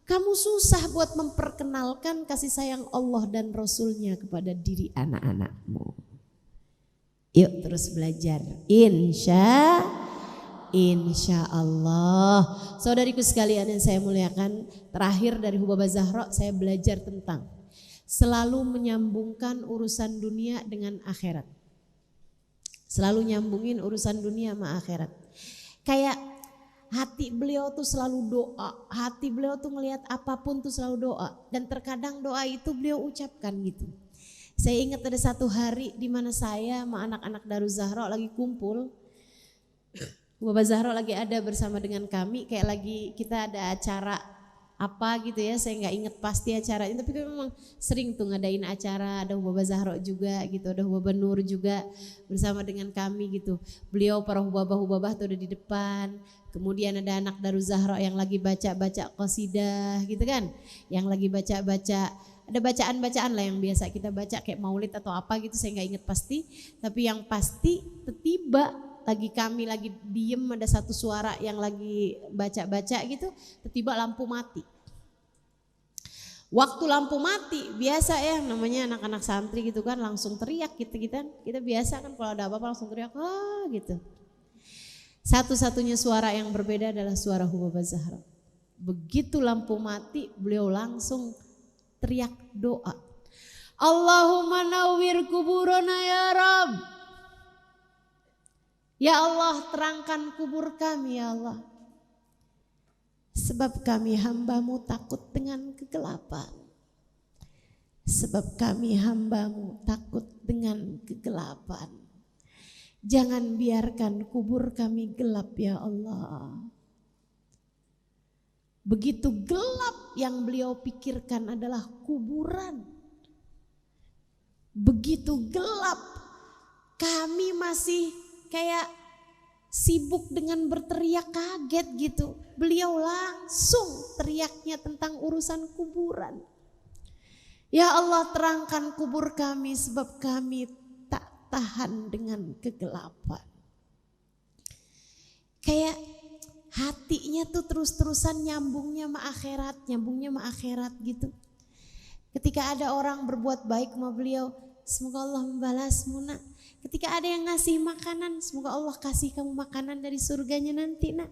Speaker 1: kamu susah buat memperkenalkan kasih sayang Allah dan Rasulnya kepada diri anak-anakmu. Yuk terus belajar, insya Allah. Saudariku sekalian yang saya muliakan, terakhir dari Hubabah Zahra saya belajar tentang selalu menyambungkan urusan dunia dengan akhirat. Selalu nyambungin urusan dunia sama akhirat. Kayak hati beliau tuh selalu doa. Hati beliau tuh ngelihat apapun tuh selalu doa. Dan terkadang doa itu beliau ucapkan gitu. Saya ingat ada satu hari di mana saya sama anak-anak Daruz Zahra lagi kumpul. Hubabah Zahra lagi ada bersama dengan kami. Kayak lagi kita ada acara apa gitu ya, saya nggak inget pasti acaranya, tapi memang sering tuh ngadain acara, ada Hubabah Zahra juga gitu, ada Hubabah Nur juga bersama dengan kami gitu. Beliau para hubabah tuh ada di depan, kemudian ada anak Daruz Zahra yang lagi baca-baca qasidah gitu kan, yang lagi baca-baca, ada bacaan-bacaan lah yang biasa kita baca kayak maulid atau apa gitu, saya nggak inget pasti, tapi yang pasti tiba kami lagi diem, ada satu suara yang lagi baca-baca gitu, tiba-tiba lampu mati. Waktu lampu mati biasa ya namanya anak-anak santri gitu kan langsung teriak gitu kita biasa kan kalau ada apa-apa langsung teriak gitu. Satu-satunya suara yang berbeda adalah suara Hubaba Zahra. Begitu lampu mati beliau langsung teriak doa. Allahumma nawwir kuburana ya Rabb. Ya Allah terangkan kubur kami ya Allah. Sebab kami hamba-Mu takut dengan kegelapan. Sebab kami hamba-Mu takut dengan kegelapan. Jangan biarkan kubur kami gelap ya Allah. Begitu gelap yang beliau pikirkan adalah kuburan. Begitu gelap kami masih kayak sibuk dengan berteriak kaget gitu. Beliau langsung teriaknya tentang urusan kuburan. Ya Allah terangkan kubur kami sebab kami tak tahan dengan kegelapan. Kayak hatinya tuh terus-terusan nyambungnya sama akhirat gitu. Ketika ada orang berbuat baik sama beliau, semoga Allah membalasmu nak. Ketika ada yang ngasih makanan, semoga Allah kasih kamu makanan dari surganya nanti nak.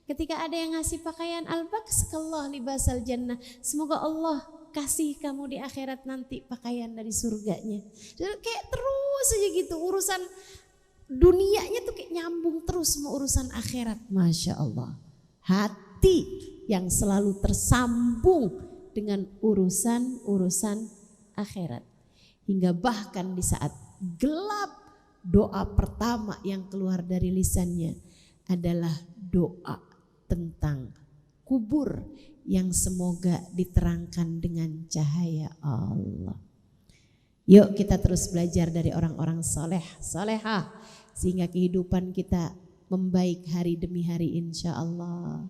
Speaker 1: Ketika ada yang ngasih pakaian, al-bakskallah libasal jannah, semoga Allah kasih kamu di akhirat nanti pakaian dari surganya. Jadi kayak terus aja gitu urusan dunianya tuh kayak nyambung terus sama urusan akhirat. Masya Allah, hati yang selalu tersambung dengan urusan akhirat. Hingga bahkan di saat gelap, doa pertama yang keluar dari lisannya adalah doa tentang kubur yang semoga diterangkan dengan cahaya Allah. Yuk kita terus belajar dari orang-orang solehah sehingga kehidupan kita membaik hari demi hari insya Allah.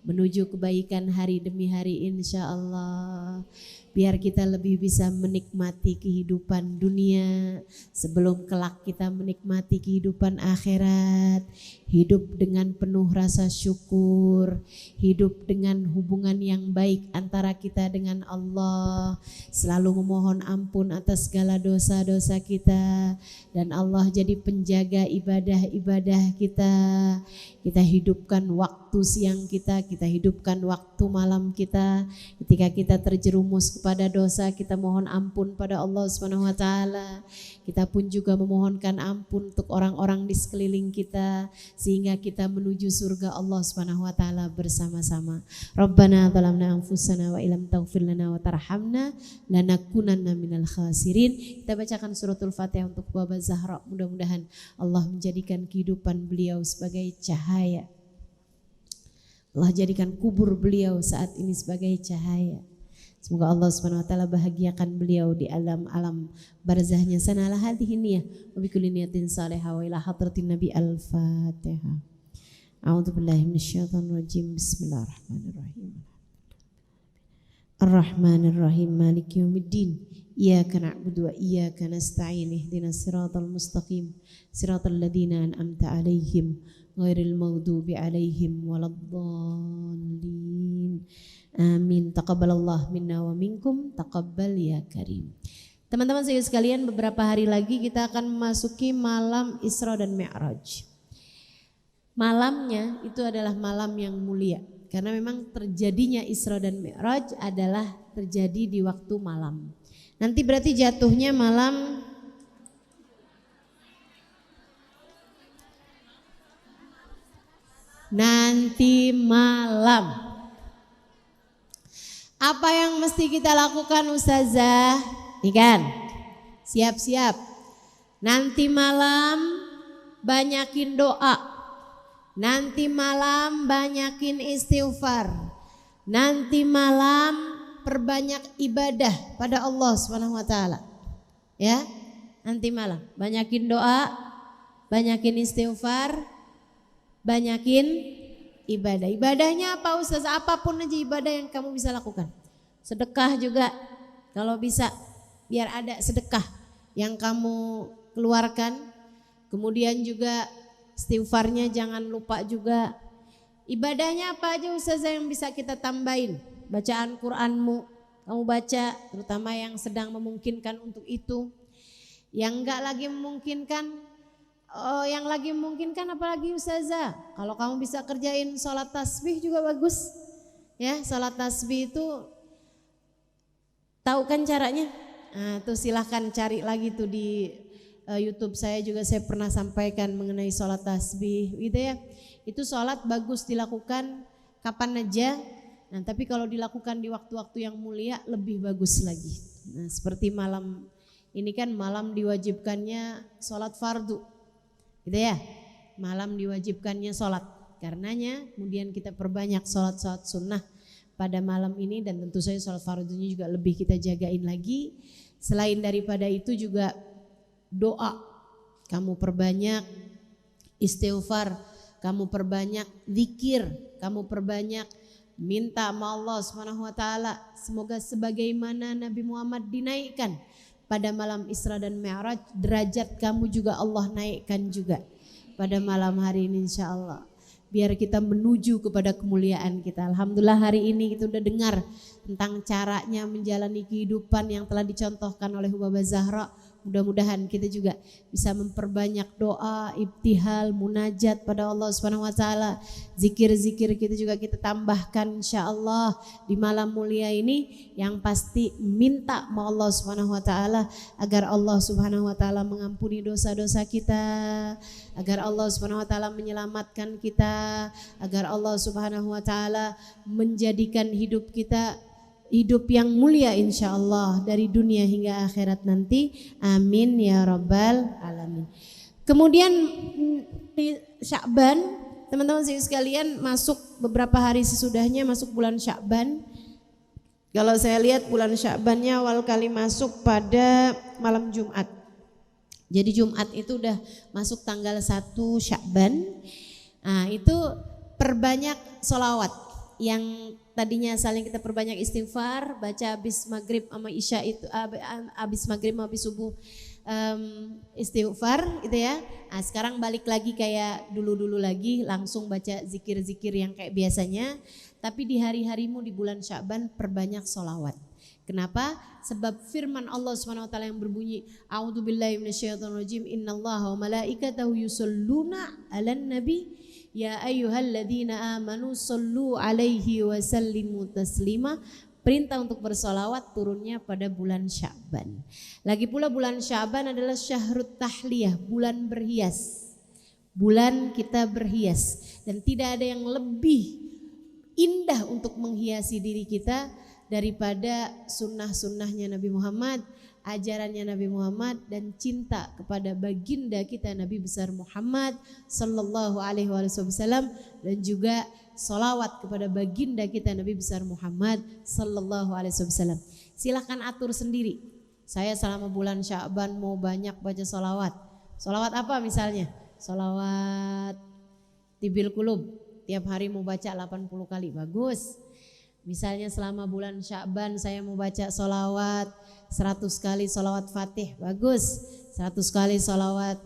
Speaker 1: Menuju kebaikan hari demi hari insya Allah. Biar kita lebih bisa menikmati kehidupan dunia sebelum kelak kita menikmati kehidupan akhirat. Hidup dengan penuh rasa syukur, hidup dengan hubungan yang baik antara kita dengan Allah. Selalu memohon ampun atas segala dosa-dosa kita. Dan Allah jadi penjaga ibadah-ibadah kita. Kita hidupkan waktu siang kita hidupkan waktu malam kita. Ketika kita terjerumus kepada dosa, kita mohon ampun pada Allah Subhanahu wa taala. Kita pun juga memohonkan ampun untuk orang-orang di sekeliling kita sehingga kita menuju surga Allah Subhanahu wa taala bersama-sama. Rabbana zalamna anfusana wa illam taghfir lana wa tarhamna lanakunanna minal khasirin. Kita bacakan suratul Fatihah untuk Baba Zahra. Mudah-mudahan Allah menjadikan kehidupan beliau sebagai cahaya. Allah jadikan kubur beliau saat ini sebagai cahaya. Semoga Allah Subhanahu wa taala bahagiakan beliau di alam barzahnya sana ala hadhihi niyyah wa bi kulli niyatin salihah wa ila hadratin nabi al-Fatihah. A'udzu billahi minasyaitonir rajim. Bismillahirrahmanirrahim. Ar-Rahmanir Rahim Maliki yaumiddin. Iyyaka na'budu wa iyyaka nasta'in. Ihdinas siratal mustaqim. Siratal ladzina an'amta 'alaihim ghairil maghdubi 'alaihim waladdallin. Amin. Taqabbalallah minna wa minkum. Taqabbal ya karim. Teman-teman saya sekalian, beberapa hari lagi kita akan memasuki malam Isra dan Mi'raj. Malamnya itu adalah malam yang mulia. Karena memang terjadinya Isra dan Mi'raj adalah terjadi di waktu malam. Nanti berarti jatuhnya malam nanti malam. Apa yang mesti kita lakukan Ustazah? Nih kan, siap-siap. Nanti malam banyakin doa. Nanti malam banyakin istighfar. Nanti malam perbanyak ibadah pada Allah Subhanahu wa taala. Ya, nanti malam banyakin doa, banyakin istighfar, banyakin ibadah. Ibadahnya apa Ustaz? Apapun aja ibadah yang kamu bisa lakukan. Sedekah juga kalau bisa, biar ada sedekah yang kamu keluarkan. Kemudian juga istighfarnya jangan lupa juga. Ibadahnya apa aja Ustazah yang bisa kita tambahin? Bacaan Qur'anmu, kamu baca, terutama yang sedang memungkinkan untuk itu. Yang enggak lagi memungkinkan, yang lagi memungkinkan apalagi Ustazah? Kalau kamu bisa kerjain sholat tasbih juga bagus. Ya, sholat tasbih itu tahu kan caranya? Nah, tuh silahkan cari lagi tuh di YouTube saya juga saya pernah sampaikan mengenai sholat tasbih gitu ya. Itu sholat bagus dilakukan kapan aja. Nah tapi kalau dilakukan di waktu-waktu yang mulia lebih bagus lagi. Nah seperti malam ini kan malam diwajibkannya sholat fardu gitu ya. Malam diwajibkannya sholat. Karenanya kemudian kita perbanyak sholat-sholat sunnah pada malam ini. Dan tentu saja sholat fardunya juga lebih kita jagain lagi. Selain daripada itu juga doa, kamu perbanyak istighfar, kamu perbanyak zikir, kamu perbanyak minta sama Allah Subhanahu wa taala semoga sebagaimana Nabi Muhammad dinaikkan pada malam Isra dan Mi'raj, derajat kamu juga Allah naikkan juga pada malam hari ini insyaallah. Biar kita menuju kepada kemuliaan kita. Alhamdulillah hari ini kita udah dengar tentang caranya menjalani kehidupan yang telah dicontohkan oleh Ubaba Zahra. Mudah-mudahan kita juga bisa memperbanyak doa, ibtihal, munajat pada Allah Subhanahu wa taala. Zikir-zikir kita juga kita tambahkan insyaallah di malam mulia ini, yang pasti minta sama Allah Subhanahu wa taala agar Allah Subhanahu wa taala mengampuni dosa-dosa kita, agar Allah Subhanahu wa taala menyelamatkan kita, agar Allah Subhanahu wa taala menjadikan hidup kita hidup yang mulia insyaallah dari dunia hingga akhirat nanti. Amin ya rabbal alamin. Kemudian di Sya'ban, teman-teman sekalian, masuk beberapa hari sesudahnya masuk bulan Sya'ban. Kalau saya lihat bulan Sya'bannya awal kali masuk pada malam Jumat. Jadi Jumat itu udah masuk tanggal 1 Sya'ban. Nah, itu perbanyak sholawat yang tadinya saling kita perbanyak istighfar, baca habis maghrib sama isya itu, habis maghrib sama habis subuh istighfar gitu ya. Nah, sekarang balik lagi kayak dulu-dulu lagi, langsung baca zikir-zikir yang kayak biasanya. Tapi di hari-harimu di bulan Sya'ban perbanyak sholawat. Kenapa? Sebab firman Allah SWT yang berbunyi, A'udzubillahi minasyaitonirrajim, innallaha wa malaikatahu yusholluna 'alan nabi ya ayyuhalladzina amanu shollu 'alaihi wa sallimu taslima. Perintah untuk bersolawat turunnya pada bulan Sya'ban. Lagi pula bulan Sya'ban adalah syahrut tahliyah, bulan berhias. Bulan kita berhias, dan tidak ada yang lebih indah untuk menghiasi diri kita daripada sunnah-sunnahnya Nabi Muhammad, ajarannya Nabi Muhammad, dan cinta kepada baginda kita Nabi besar Muhammad sallallahu alaihi wasallam, dan juga salawat kepada baginda kita Nabi besar Muhammad sallallahu alaihi wasallam. Silahkan atur sendiri. Saya selama bulan Sya'ban mau banyak baca salawat. Salawat apa misalnya? Salawat Tibil Qulub. Tiap hari mau baca 80 kali, bagus. Misalnya selama bulan Sya'ban saya mau baca sholawat 100 kali sholawat Fatih, bagus. 100 kali sholawat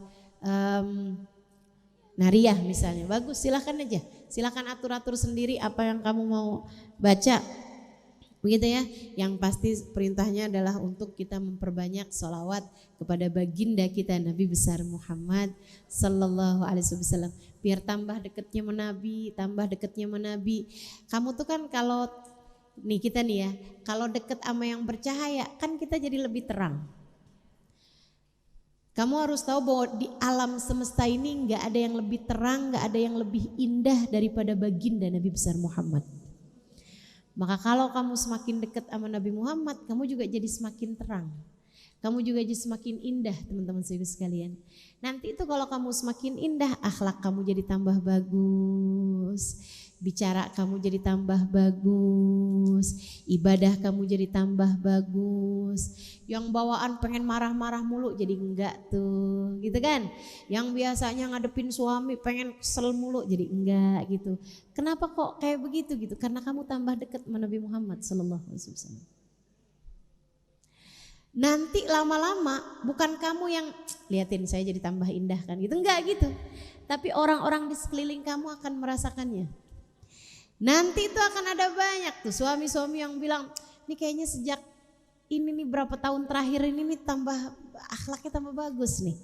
Speaker 1: Nariyah misalnya, bagus. Silahkan aja, silahkan atur-atur sendiri apa yang kamu mau baca, begitu ya. Yang pasti perintahnya adalah untuk kita memperbanyak sholawat kepada baginda kita Nabi besar Muhammad sallallahu alaihi wasallam. Biar tambah dekatnya sama Nabi, tambah dekatnya sama Nabi. Kamu tuh kan kalau nih kita nih ya, kalau deket sama yang bercahaya kan kita jadi lebih terang. Kamu harus tahu bahwa di alam semesta ini nggak ada yang lebih terang, nggak ada yang lebih indah daripada baginda Nabi besar Muhammad. Maka kalau kamu semakin dekat sama Nabi Muhammad, kamu juga jadi semakin terang. Kamu juga jadi semakin indah, teman-teman sekalian. Nanti itu kalau kamu semakin indah, akhlak kamu jadi tambah bagus, bicara kamu jadi tambah bagus, ibadah kamu jadi tambah bagus. Yang bawaan pengen marah-marah mulu jadi enggak tuh, gitu kan? Yang biasanya ngadepin suami pengen kesel mulu jadi enggak gitu. Kenapa kok kayak begitu gitu? Karena kamu tambah dekat sama Nabi Muhammad sallallahu alaihi wasallam. Nanti lama-lama bukan kamu yang liatin saya jadi tambah indah kan gitu, enggak gitu. Tapi orang-orang di sekeliling kamu akan merasakannya. Nanti itu akan ada banyak tuh suami-suami yang bilang, ini kayaknya sejak ini nih berapa tahun terakhir ini nih tambah akhlaknya tambah bagus nih.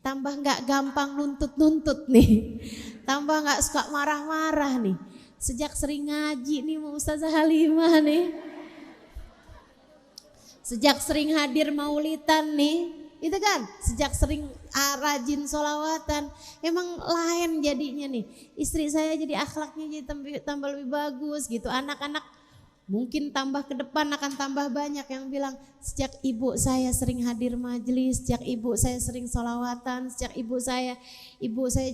Speaker 1: Tambah gak gampang nuntut-nuntut nih. Tambah gak suka marah-marah nih. Sejak sering ngaji nih sama Ustazah Halimah nih. Sejak sering hadir maulidan nih, itu kan sejak sering rajin sholawatan, emang lain jadinya nih. Istri saya jadi akhlaknya jadi tambah lebih bagus gitu. Anak-anak mungkin tambah ke depan akan tambah banyak yang bilang sejak ibu saya sering hadir majelis, sejak ibu saya sering sholawatan, sejak ibu saya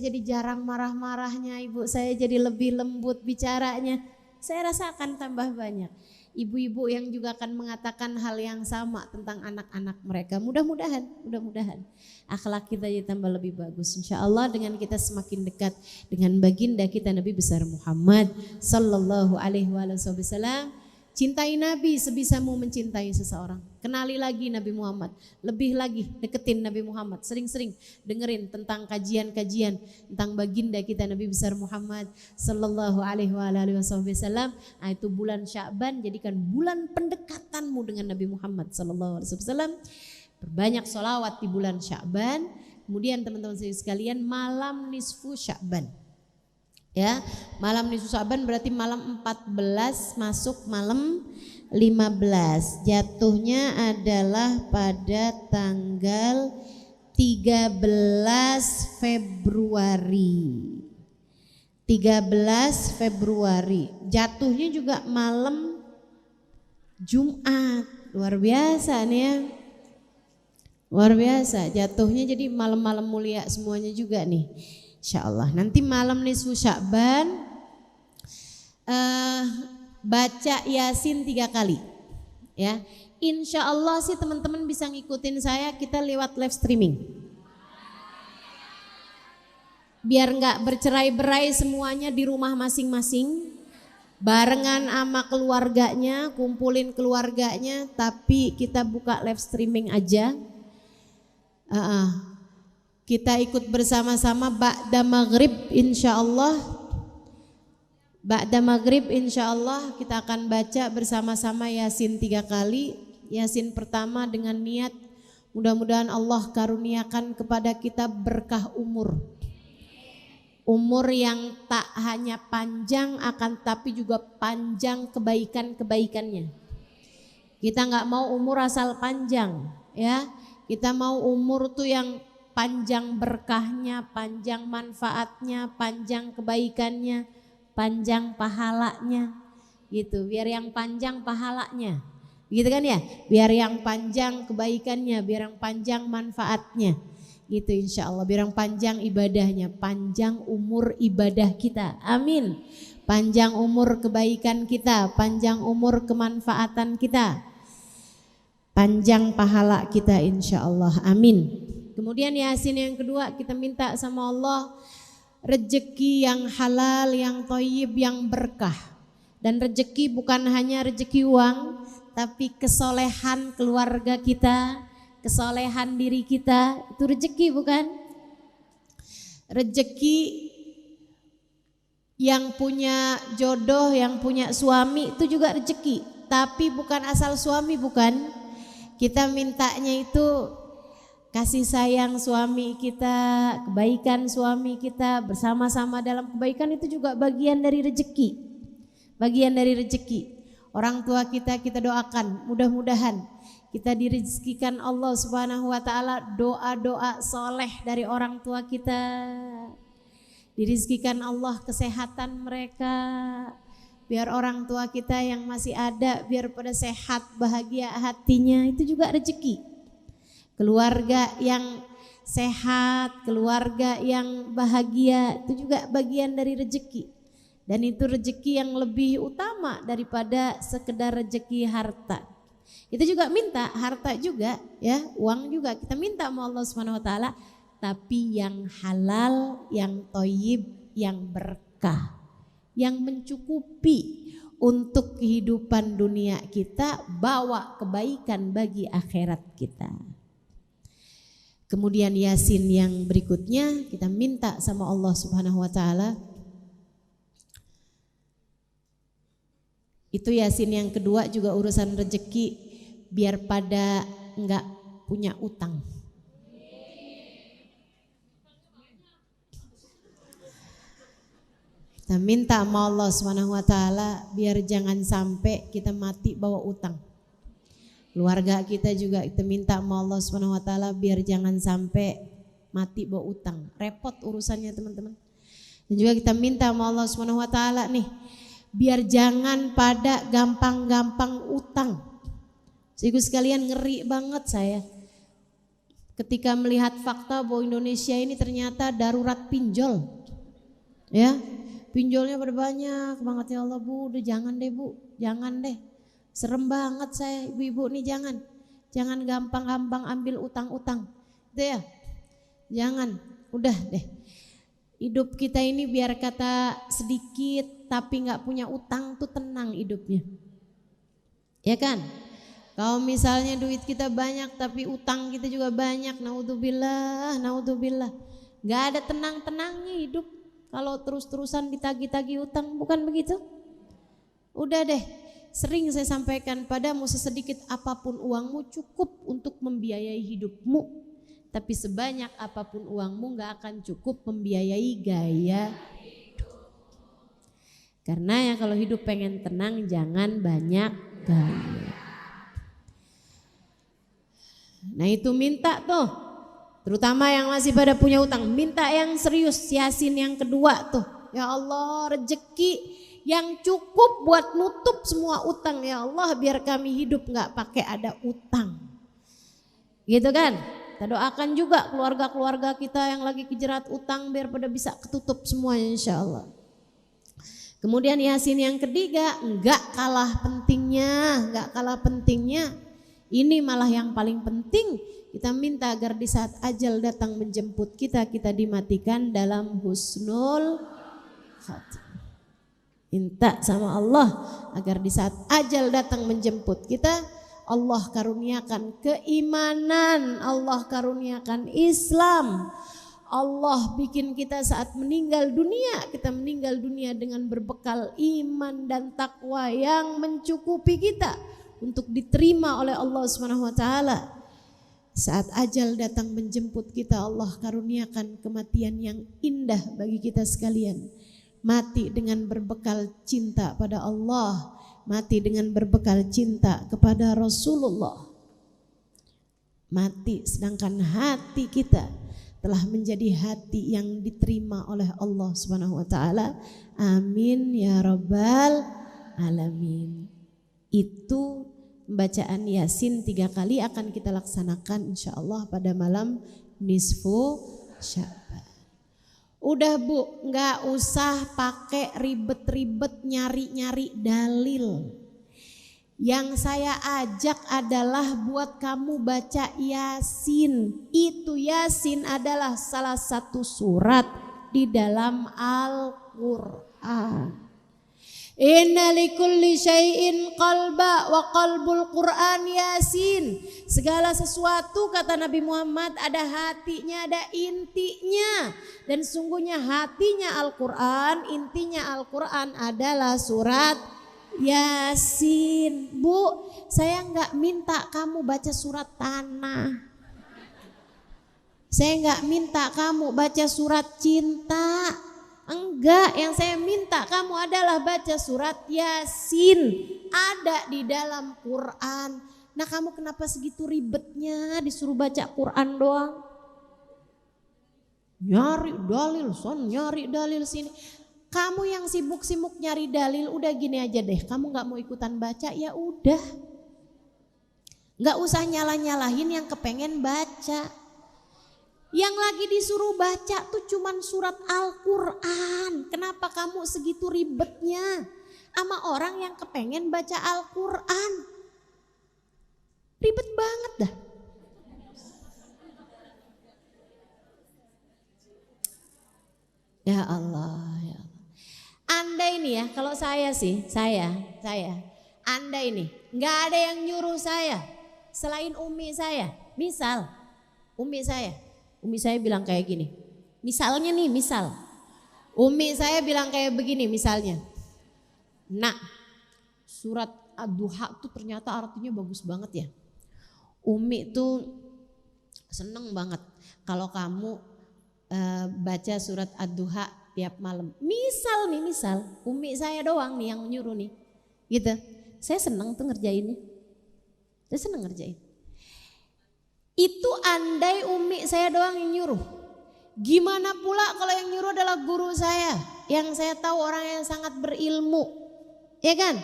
Speaker 1: jadi jarang marah-marahnya, ibu saya jadi lebih lembut bicaranya. Saya rasa akan tambah banyak ibu-ibu yang juga akan mengatakan hal yang sama tentang anak-anak mereka. Mudah-mudahan akhlak kita jadi tambah lebih bagus. Insya Allah dengan kita semakin dekat dengan baginda kita Nabi besar Muhammad Sallallahu Alaihi Wasallam. Cintai Nabi sebisamu mencintai seseorang. Kenali lagi Nabi Muhammad, lebih lagi deketin Nabi Muhammad. Sering-sering dengerin tentang kajian-kajian tentang baginda kita Nabi besar Muhammad Sallallahu Alaihi Wasallam. Itu bulan Sya'ban, jadikan bulan pendekatanmu dengan Nabi Muhammad Sallallahu Alaihi Wasallam. Perbanyak sholawat di bulan Sya'ban. Kemudian teman-teman sekalian, malam nisfu Sya'ban. Ya, malam nisfu Sya'ban berarti malam 14 masuk malam 15. Jatuhnya adalah pada tanggal 13 Februari. 13 Februari. Jatuhnya juga malam Jumat. Luar biasa nih ya. Luar biasa. Jatuhnya jadi malam-malam mulia semuanya juga nih. Insya Allah nanti malam nisfu Sya'ban baca Yasin 3 kali ya. Insya Allah sih teman-teman bisa ngikutin saya, kita lewat live streaming biar nggak bercerai-berai semuanya di rumah masing-masing, barengan sama keluarganya, kumpulin keluarganya, tapi kita buka live streaming aja. Kita ikut bersama-sama ba'da maghrib insyaallah. Ba'da maghrib insyaallah kita akan baca bersama-sama Yasin 3 kali. Yasin pertama dengan niat mudah-mudahan Allah karuniakan kepada kita berkah umur. Umur yang tak hanya panjang akan tapi juga panjang kebaikan-kebaikannya. Kita nggak mau umur asal panjang ya. Kita mau umur tuh yang panjang berkahnya, panjang manfaatnya, panjang kebaikannya, panjang pahalanya gitu. Biar yang panjang pahalanya gitu kan ya, biar yang panjang kebaikannya, biar yang panjang manfaatnya gitu insya Allah. Biar yang panjang ibadahnya, panjang umur ibadah kita, amin. Panjang umur kebaikan kita, panjang umur kemanfaatan kita, panjang pahala kita insya Allah, amin. Kemudian Yasin yang kedua kita minta sama Allah rezeki yang halal, yang thayyib, yang berkah. Dan rezeki bukan hanya rezeki uang, tapi kesolehan keluarga kita, kesolehan diri kita, itu rezeki bukan? Rezeki yang punya jodoh, yang punya suami itu juga rezeki, tapi bukan asal suami, bukan. Kita mintanya itu kasih sayang suami kita, kebaikan suami kita, bersama-sama dalam kebaikan itu juga bagian dari rezeki. Bagian dari rezeki. Orang tua kita doakan, mudah-mudahan kita direzekikan Allah Subhanahu wa taala doa-doa soleh dari orang tua kita. Direzekikan Allah kesehatan mereka. Biar orang tua kita yang masih ada biar pada sehat, bahagia hatinya, itu juga rezeki. Keluarga yang sehat, keluarga yang bahagia itu juga bagian dari rezeki. Dan itu rezeki yang lebih utama daripada sekedar rezeki harta. Kita juga minta harta juga ya, uang juga kita minta sama Allah Subhanahu wa taala, tapi yang halal, yang thayyib, yang berkah, yang mencukupi untuk kehidupan dunia kita, bawa kebaikan bagi akhirat kita. Kemudian Yasin yang berikutnya kita minta sama Allah Subhanahu wa taala. Itu Yasin yang kedua juga urusan rezeki, biar pada enggak punya utang. Kita minta sama Allah Subhanahu wa taala biar jangan sampai kita mati bawa utang. Keluarga kita juga kita minta sama Allah Subhanahu wa taala biar jangan sampai mati bawa utang. Repot urusannya teman-teman. Dan juga kita minta sama Allah Subhanahu wa taala nih, biar jangan pada gampang-gampang utang. Ibu sekalian, ngeri banget saya ketika melihat fakta bahwa Indonesia ini ternyata darurat pinjol. Ya, pinjolnya banyak banget ya Allah Bu, udah jangan deh Bu, jangan deh. Serem banget saya ibu-ibu nih, jangan gampang-gampang ambil utang-utang. Itu ya, jangan, udah deh. Hidup kita ini biar kata sedikit tapi gak punya utang tuh tenang hidupnya. Ya kan? Kalau misalnya duit kita banyak tapi utang kita juga banyak, naudzubillah. Gak ada tenang-tenangnya hidup kalau terus-terusan ditagih-tagih utang, bukan begitu? Udah deh, sering saya sampaikan padamu, sesedikit apapun uangmu cukup untuk membiayai hidupmu. Tapi sebanyak apapun uangmu gak akan cukup membiayai gaya hidup. Karena ya kalau hidup pengen tenang jangan banyak gaya. Nah itu minta tuh, terutama yang masih pada punya utang, minta yang serius. Yasin yang kedua tuh, ya Allah rezeki yang cukup buat nutup semua utang ya Allah, biar kami hidup gak pakai ada utang. Gitu kan? Kita doakan juga keluarga-keluarga kita yang lagi kejerat utang biar pada bisa ketutup semuanya insya Allah. Kemudian Yasin yang ketiga, gak kalah pentingnya. Ini malah yang paling penting, kita minta agar di saat ajal datang menjemput kita, kita dimatikan dalam husnul khatimah. Minta sama Allah agar di saat ajal datang menjemput kita, Allah karuniakan keimanan, Allah karuniakan Islam. Allah bikin kita saat meninggal dunia, kita meninggal dunia dengan berbekal iman dan takwa yang mencukupi kita untuk diterima oleh Allah Subhanahu wa taala. Saat ajal datang menjemput kita, Allah karuniakan kematian yang indah bagi kita sekalian. Mati dengan berbekal cinta pada Allah, mati dengan berbekal cinta kepada Rasulullah. Mati sedangkan hati kita telah menjadi hati yang diterima oleh Allah Subhanahu wa taala. Amin ya rabbal alamin. Itu pembacaan Yasin 3 kali akan kita laksanakan insyaallah pada malam nisfu Sya'ban. Udah Bu, gak usah pakai ribet-ribet nyari-nyari dalil. Yang saya ajak adalah buat kamu baca Yasin. Itu Yasin adalah salah satu surat di dalam Al-Quran. Inna likulli syai'in qalba wa qalbul Quran Yasin. Segala sesuatu kata Nabi Muhammad ada hatinya, ada intinya. Dan sungguhnya hatinya Al-Quran, intinya Al-Quran adalah surat Yasin. Bu, saya enggak minta kamu baca surat tanah. Saya enggak minta kamu baca surat cinta. Enggak, yang saya minta kamu adalah baca surat Yasin. Ada di dalam Quran. Nah kamu kenapa segitu ribetnya disuruh baca Quran doang? Nyari dalil son, nyari dalil sini. Kamu yang sibuk-sibuk nyari dalil, udah gini aja deh. Kamu gak mau ikutan baca, ya udah. Gak usah nyalah-nyalahin yang kepengen baca. Yang lagi disuruh baca tuh cuman surat Al-Quran. Kenapa kamu segitu ribetnya sama orang yang kepengen baca Al-Quran? Ribet banget dah. Ya Allah, ya Allah. Andai nih ya, kalau saya saya, Anda ini nggak ada yang nyuruh saya selain umi saya. Misal umi saya bilang kayak gini. Misalnya nih, umi saya bilang kayak begini misalnya. Nak, surat Ad-Duha tuh ternyata artinya bagus banget ya. Umi tuh seneng banget kalau kamu baca surat Ad-Duha tiap malam. Misal umi saya doang nih yang nyuruh nih. Gitu. Saya seneng tuh ngerjainnya. Saya seneng ngerjain. Itu andai umi saya doang yang nyuruh. Gimana pula kalau yang nyuruh adalah guru saya, yang saya tahu orang yang sangat berilmu. Ya kan?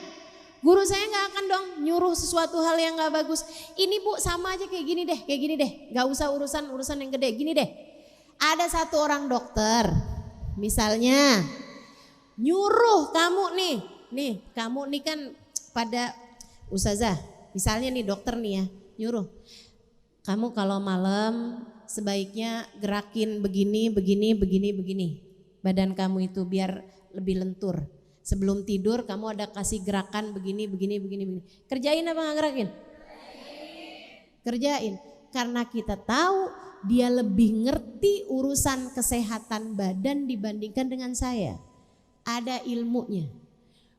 Speaker 1: Guru saya gak akan dong nyuruh sesuatu hal yang gak bagus. Ini bu sama aja kayak gini deh. Gak usah urusan yang gede, gini deh. Ada satu orang dokter, misalnya nyuruh kamu nih kamu nih kan pada ustazah, misalnya nih dokter nih ya, nyuruh kamu kalau malam sebaiknya gerakin begini, badan kamu itu biar lebih lentur. Sebelum tidur kamu ada kasih gerakan begini. Kerjain apa gak gerakin? Kerjain. Karena kita tahu dia lebih ngerti urusan kesehatan badan dibandingkan dengan saya. Ada ilmunya.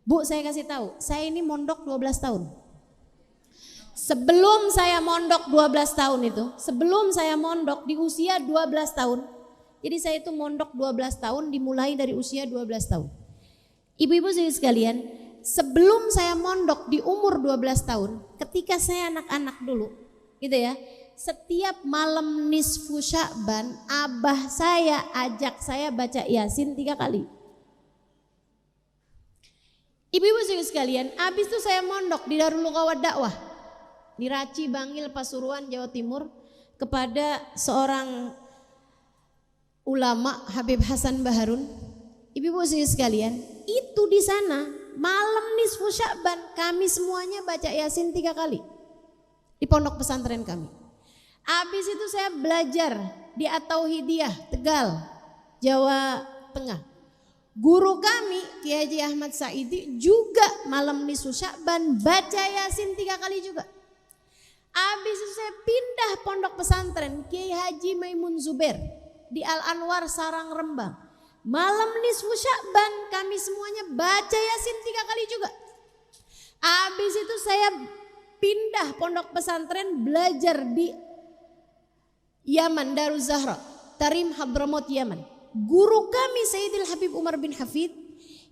Speaker 1: Bu, saya kasih tahu, saya ini mondok 12 tahun. Sebelum saya mondok 12 tahun itu, sebelum saya mondok di usia 12 tahun. Jadi saya itu mondok 12 tahun dimulai dari usia 12 tahun. Ibu-ibu sekalian, sebelum saya mondok di umur 12 tahun, ketika saya anak-anak dulu, gitu ya. Setiap malam nisfu Sya'ban, abah saya ajak saya baca Yasin 3 kali. Ibu-ibu sekalian, habis itu saya mondok di Darul Lughah Dakwah di Raci, Bangil, Pasuruan, Jawa Timur kepada seorang ulama Habib Hasan Baharun. Ibu-ibu sekalian, itu di sana malam nisfu Sya'ban kami semuanya baca Yasin 3 kali di pondok pesantren kami. Habis itu saya belajar di At-Tauhidiyah Tegal, Jawa Tengah. Guru kami Kiai Haji Ahmad Saidi juga malam nisfu Sya'ban baca Yasin 3 kali juga. Habis itu saya pindah pondok pesantren Kiai Haji Maimun Zubair di Al-Anwar Sarang Rembang. Malam nisfu Sya'ban kami semuanya baca Yasin 3 kali juga. Habis itu saya pindah pondok pesantren belajar di Yaman, Daruz Zahra, Tarim Hadramaut Yaman. Guru kami Sayyidil Habib Umar bin Hafid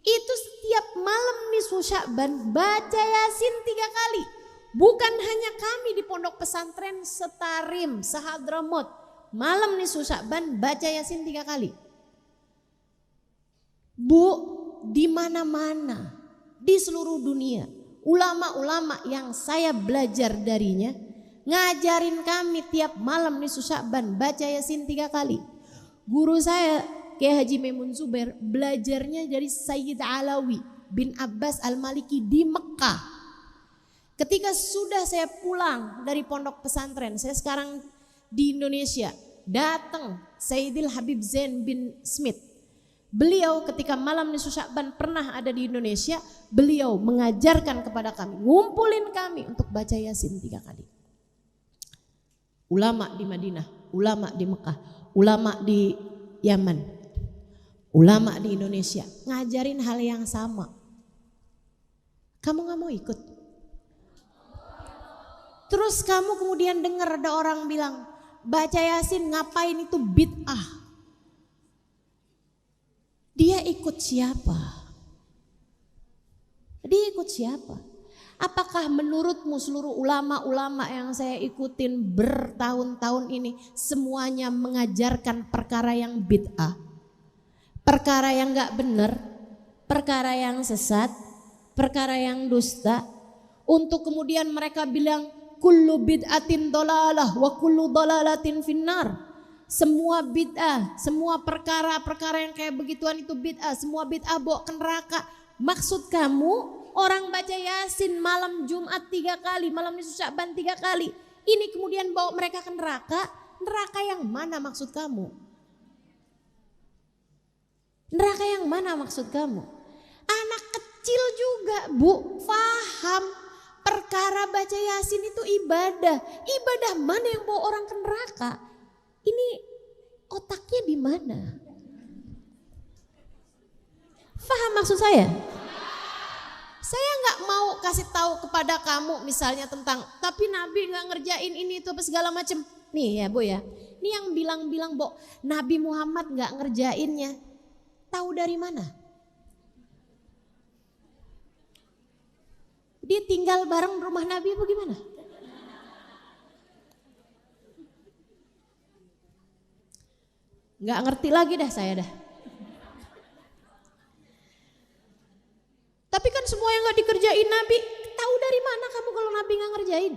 Speaker 1: itu setiap malam nisfu Sya'ban baca Yasin 3 kali. Bukan hanya kami di pondok pesantren Setarim, Sehadramut, malam nisfu Sya'ban baca Yasin 3 kali. Bu, di mana-mana di seluruh dunia ulama-ulama yang saya belajar darinya ngajarin kami tiap malam nisfu Sya'ban baca Yasin 3 kali. Guru saya Kiai Haji Maimun Zubair belajarnya dari Sayyid Alawi bin Abbas Al-Maliki di Mekah. Ketika sudah saya pulang dari pondok pesantren, saya sekarang di Indonesia, datang Sayyidil Habib Zain bin Smith. Beliau ketika malam nisfu Sya'ban pernah ada di Indonesia, beliau mengajarkan kepada kami, ngumpulin kami untuk baca Yasin 3 kali. Ulama di Madinah, ulama di Mekah, ulama di Yaman, ulama di Indonesia ngajarin hal yang sama. Kamu gak mau ikut? Terus kamu kemudian dengar ada orang bilang baca Yasin ngapain, itu bid'ah. Dia ikut siapa? Dia ikut siapa? Apakah menurutmu seluruh ulama-ulama yang saya ikutin bertahun-tahun ini semuanya mengajarkan perkara yang bid'ah? Perkara yang gak benar, perkara yang sesat, perkara yang dusta. Untuk kemudian mereka bilang kullu bid'atin dolalah wa kullu dolalatin finnar. Semua bid'ah, semua perkara-perkara yang kayak begituan itu bid'ah, semua bid'ah bawa ke neraka. Maksud kamu orang baca Yasin malam Jumat 3 kali, malam nisfu Sya'ban 3 kali, ini kemudian bawa mereka ke neraka? Neraka yang mana maksud kamu? Neraka yang mana maksud kamu? Anak kecil kecil juga Bu, faham perkara baca Yasin itu ibadah. Ibadah mana yang bawa orang ke neraka? Ini otaknya di mana? Faham maksud saya? Saya nggak mau kasih tahu kepada kamu misalnya tentang tapi Nabi nggak ngerjain ini itu apa segala macam. Nih ya Bu ya, ini yang bilang-bilang Bu Nabi Muhammad nggak ngerjainnya, tahu dari mana? Dia tinggal bareng rumah Nabi apa gimana? Nggak ngerti lagi dah saya dah. Tapi kan semua yang gak dikerjain Nabi, tahu dari mana kamu kalau Nabi gak ngerjain?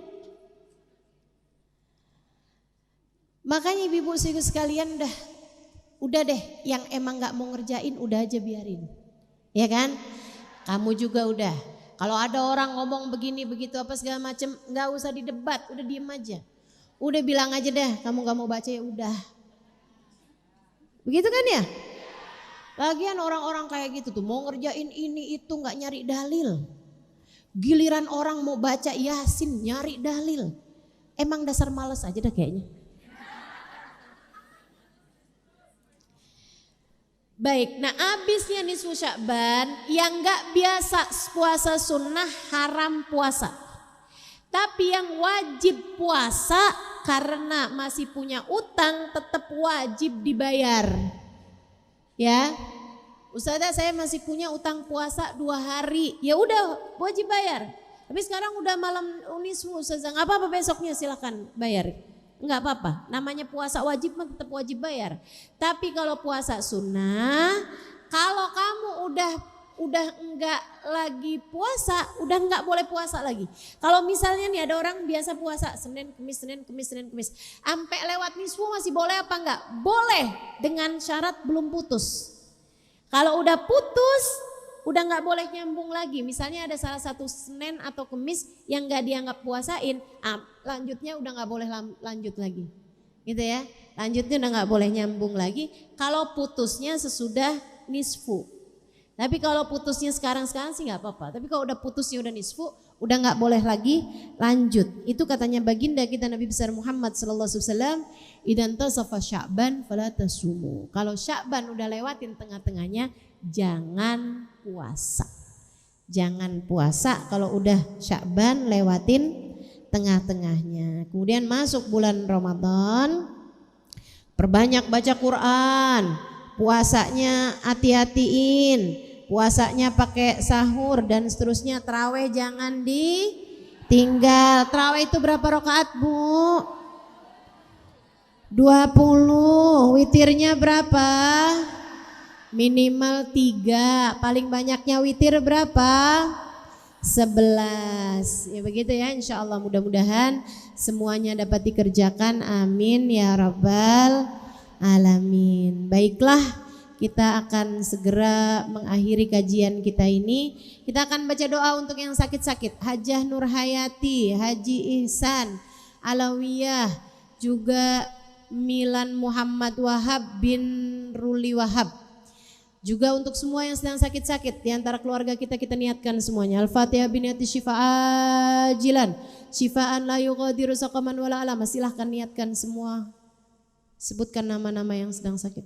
Speaker 1: Makanya ibu-ibu sekalian udah deh yang emang gak mau ngerjain udah aja biarin. Ya kan? Kamu juga udah. Kalau ada orang ngomong begini begitu apa segala macem, gak usah didebat, udah diem aja. Udah bilang aja deh, kamu gak mau baca ya udah. Begitu kan ya? Lagian orang-orang kayak gitu tuh mau ngerjain ini itu gak nyari dalil. Giliran orang mau baca Yasin nyari dalil. Emang dasar males aja dah kayaknya. Baik, nah abisnya nisfu Sya'ban yang gak biasa puasa sunnah haram puasa. Tapi yang wajib puasa karena masih punya utang tetap wajib dibayar. Ya, Ustazah saya masih punya utang puasa 2 hari, ya udah wajib bayar. Tapi sekarang udah malam nisfu Ustazah, nggak apa-apa besoknya silakan bayar, nggak apa-apa. Namanya puasa wajib mah tetap wajib bayar. Tapi kalau puasa sunnah, kalau kamu udah enggak lagi puasa, udah enggak boleh puasa lagi. Kalau misalnya nih ada orang biasa puasa Senin, Kemis, sampai lewat nisfu masih boleh apa enggak? Boleh dengan syarat belum putus. Kalau udah putus, udah enggak boleh nyambung lagi. Misalnya ada salah satu Senin atau Kemis yang enggak dianggap puasain, lanjutnya udah enggak boleh lanjut lagi. Gitu ya, lanjutnya udah enggak boleh nyambung lagi. Kalau putusnya sesudah nisfu. Tapi kalau putusnya sekarang sih nggak apa-apa. Tapi kalau udah putusnya udah nisfu, udah nggak boleh lagi lanjut. Itu katanya baginda kita Nabi besar Muhammad sallallahu alaihi wasallam, "Idan tasafa Sya'ban fala tasumu." Kalau Sya'ban udah lewatin tengah-tengahnya, jangan puasa. Jangan puasa kalau udah Sya'ban lewatin tengah-tengahnya. Kemudian masuk bulan Ramadan, perbanyak baca Quran. Puasanya hati-hatiin. Puasanya pakai sahur dan seterusnya. Tarawih jangan ditinggal. Tarawih itu berapa rakaat Bu? 20. Witirnya berapa? Minimal 3. Paling banyaknya witir berapa? 11. Ya begitu ya, insya Allah mudah-mudahan semuanya dapat dikerjakan. Amin ya rabbal alamin. Baiklah, kita akan segera mengakhiri kajian kita ini. Kita akan baca doa untuk yang sakit-sakit. Hajah Nur Hayati, Haji Ihsan Alawiyah, juga Milan Muhammad Wahab bin Ruli Wahab. Juga untuk semua yang sedang sakit-sakit di antara keluarga kita niatkan semuanya. Al-Fatihah biniyati syifaa ajilan, syifaan la yughadiru saqaman wala alama. Silahkan niatkan semua. Sebutkan nama-nama yang sedang sakit.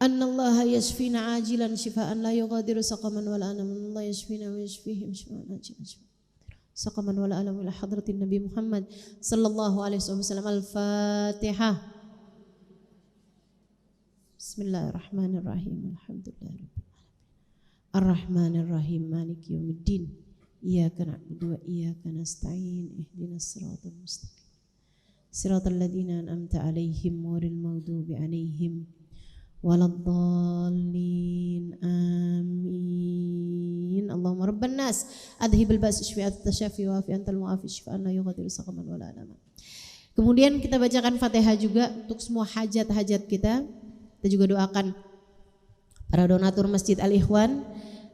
Speaker 1: Annallaha yashfina ajilan shifaan la yughadiru saqaman wala alam. Allah yashfina wa yashfihim shifaan ajilan saqaman wala alam ila hadratin Nabi Muhammad sallallahu alaihi wasallam. Al-Fatihah. Bismillahirrahmanirrahim. Alhamdulillah. Ar-Rahmanir-Rahim. Maliki yaumiddin. Iyyaka na'budu wa iyyaka nasta'in. Ihdinas siratal mustaqim. Siratal ladzina an'amta 'alaihim ghairil maghdubi 'alaihim waladdallin. Amin. Allahumma rabban nas adhibil ba's ishfi'at tasyafi wa fi antal mu'afi shifaan la yughadiru saqaman wala alama. Kemudian kita bacakan Fatihah juga untuk semua hajat-hajat kita. Kita juga doakan para donatur Masjid Al-Ikhwan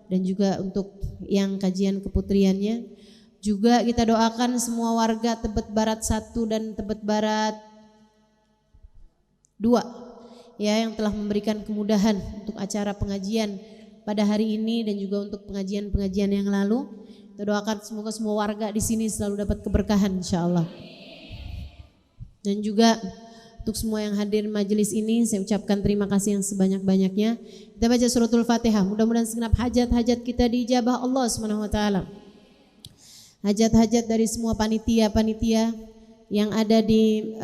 Speaker 1: dan juga untuk yang kajian keputriannya. Juga kita doakan semua warga Tebet Barat 1 dan Tebet Barat 2 ya, yang telah memberikan kemudahan untuk acara pengajian pada hari ini dan juga untuk pengajian-pengajian yang lalu. Kita doakan semoga semua warga di sini selalu dapat keberkahan insyaallah. Dan juga untuk semua yang hadir majelis ini saya ucapkan terima kasih yang sebanyak-banyaknya. Kita baca suratul Fatihah. Mudah-mudahan segenap hajat-hajat kita diijabah Allah Subhanahu wa taala. Hajat-hajat dari semua panitia-panitia yang ada di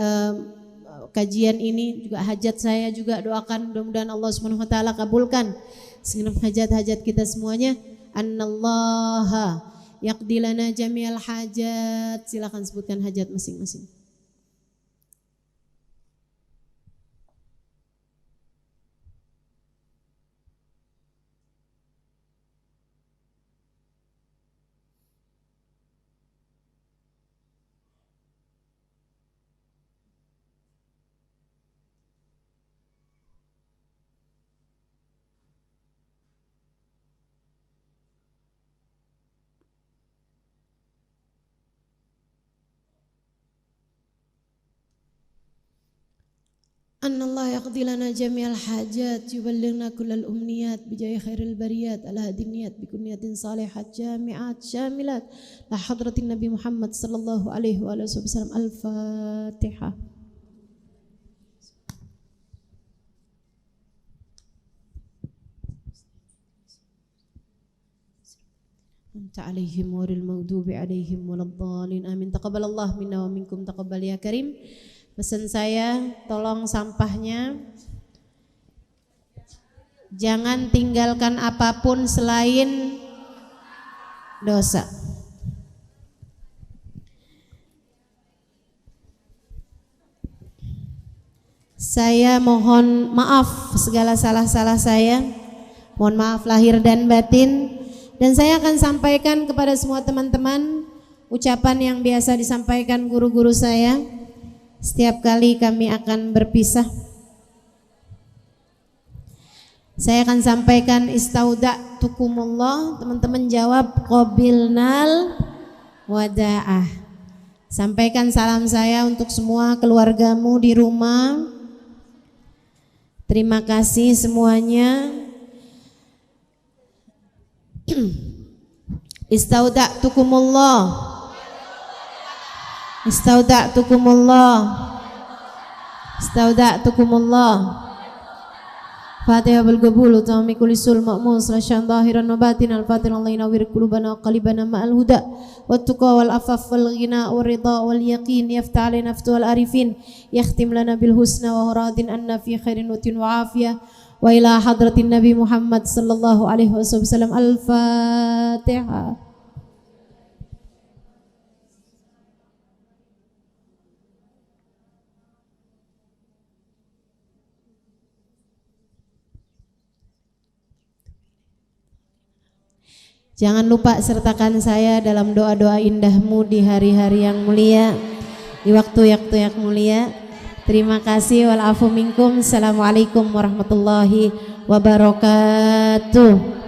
Speaker 1: kajian ini, juga hajat saya juga doakan mudah-mudahan Allah Subhanahu wa taala kabulkan segenap hajat-hajat kita semuanya. Annallaha yaqdi lana jami'al hajat. Silakan sebutkan hajat masing-masing. أن الله يقضي لنا جميع الحاجات يبلغنا كل الأمنيات بجاه خير البريات على هذه النيات بكل نية صالحة جامعات شاملات لحضرة النبي محمد صلى الله عليه وآله وسلم. الفاتحة. أنت عليهم غير المغضوب عليهم ولا الضالين آمين. تقبل الله منا ومنكم تقبل يا كريم. Pesan saya, tolong sampahnya jangan tinggalkan apapun selain dosa. Saya mohon maaf segala salah-salah saya. Mohon maaf lahir dan batin. Dan saya akan sampaikan kepada semua teman-teman ucapan yang biasa disampaikan guru-guru saya setiap kali kami akan berpisah. Saya akan sampaikan istauda'tukumullah. Teman-teman jawab qabilnal wada'ah. Sampaikan salam saya untuk semua keluargamu di rumah. Terima kasih semuanya. Istauda'tukumullah. Istauda'tukumullah. Istauda'tukumullah. Fatihah bil qabul tammi kulli sul ma'mun slashan zahiran wa batinan al-fatihah Allah yanwir qulubana wa qalbana ma'al huda wat tuqa wal afaf wal ghina wal ridha wal yaqin yaftah alaina aftul arifin yakhtim lana bil husna wa radin anna fi khairin wa afiyah wa ila hadratin nabi Muhammad sallallahu alaihi wasallam. Al-Fatihah. Jangan lupa sertakan saya dalam doa-doa indahmu di hari-hari yang mulia, di waktu-waktu yang mulia. Terima kasih. Wal afu minkum. Assalamualaikum warahmatullahi wabarakatuh.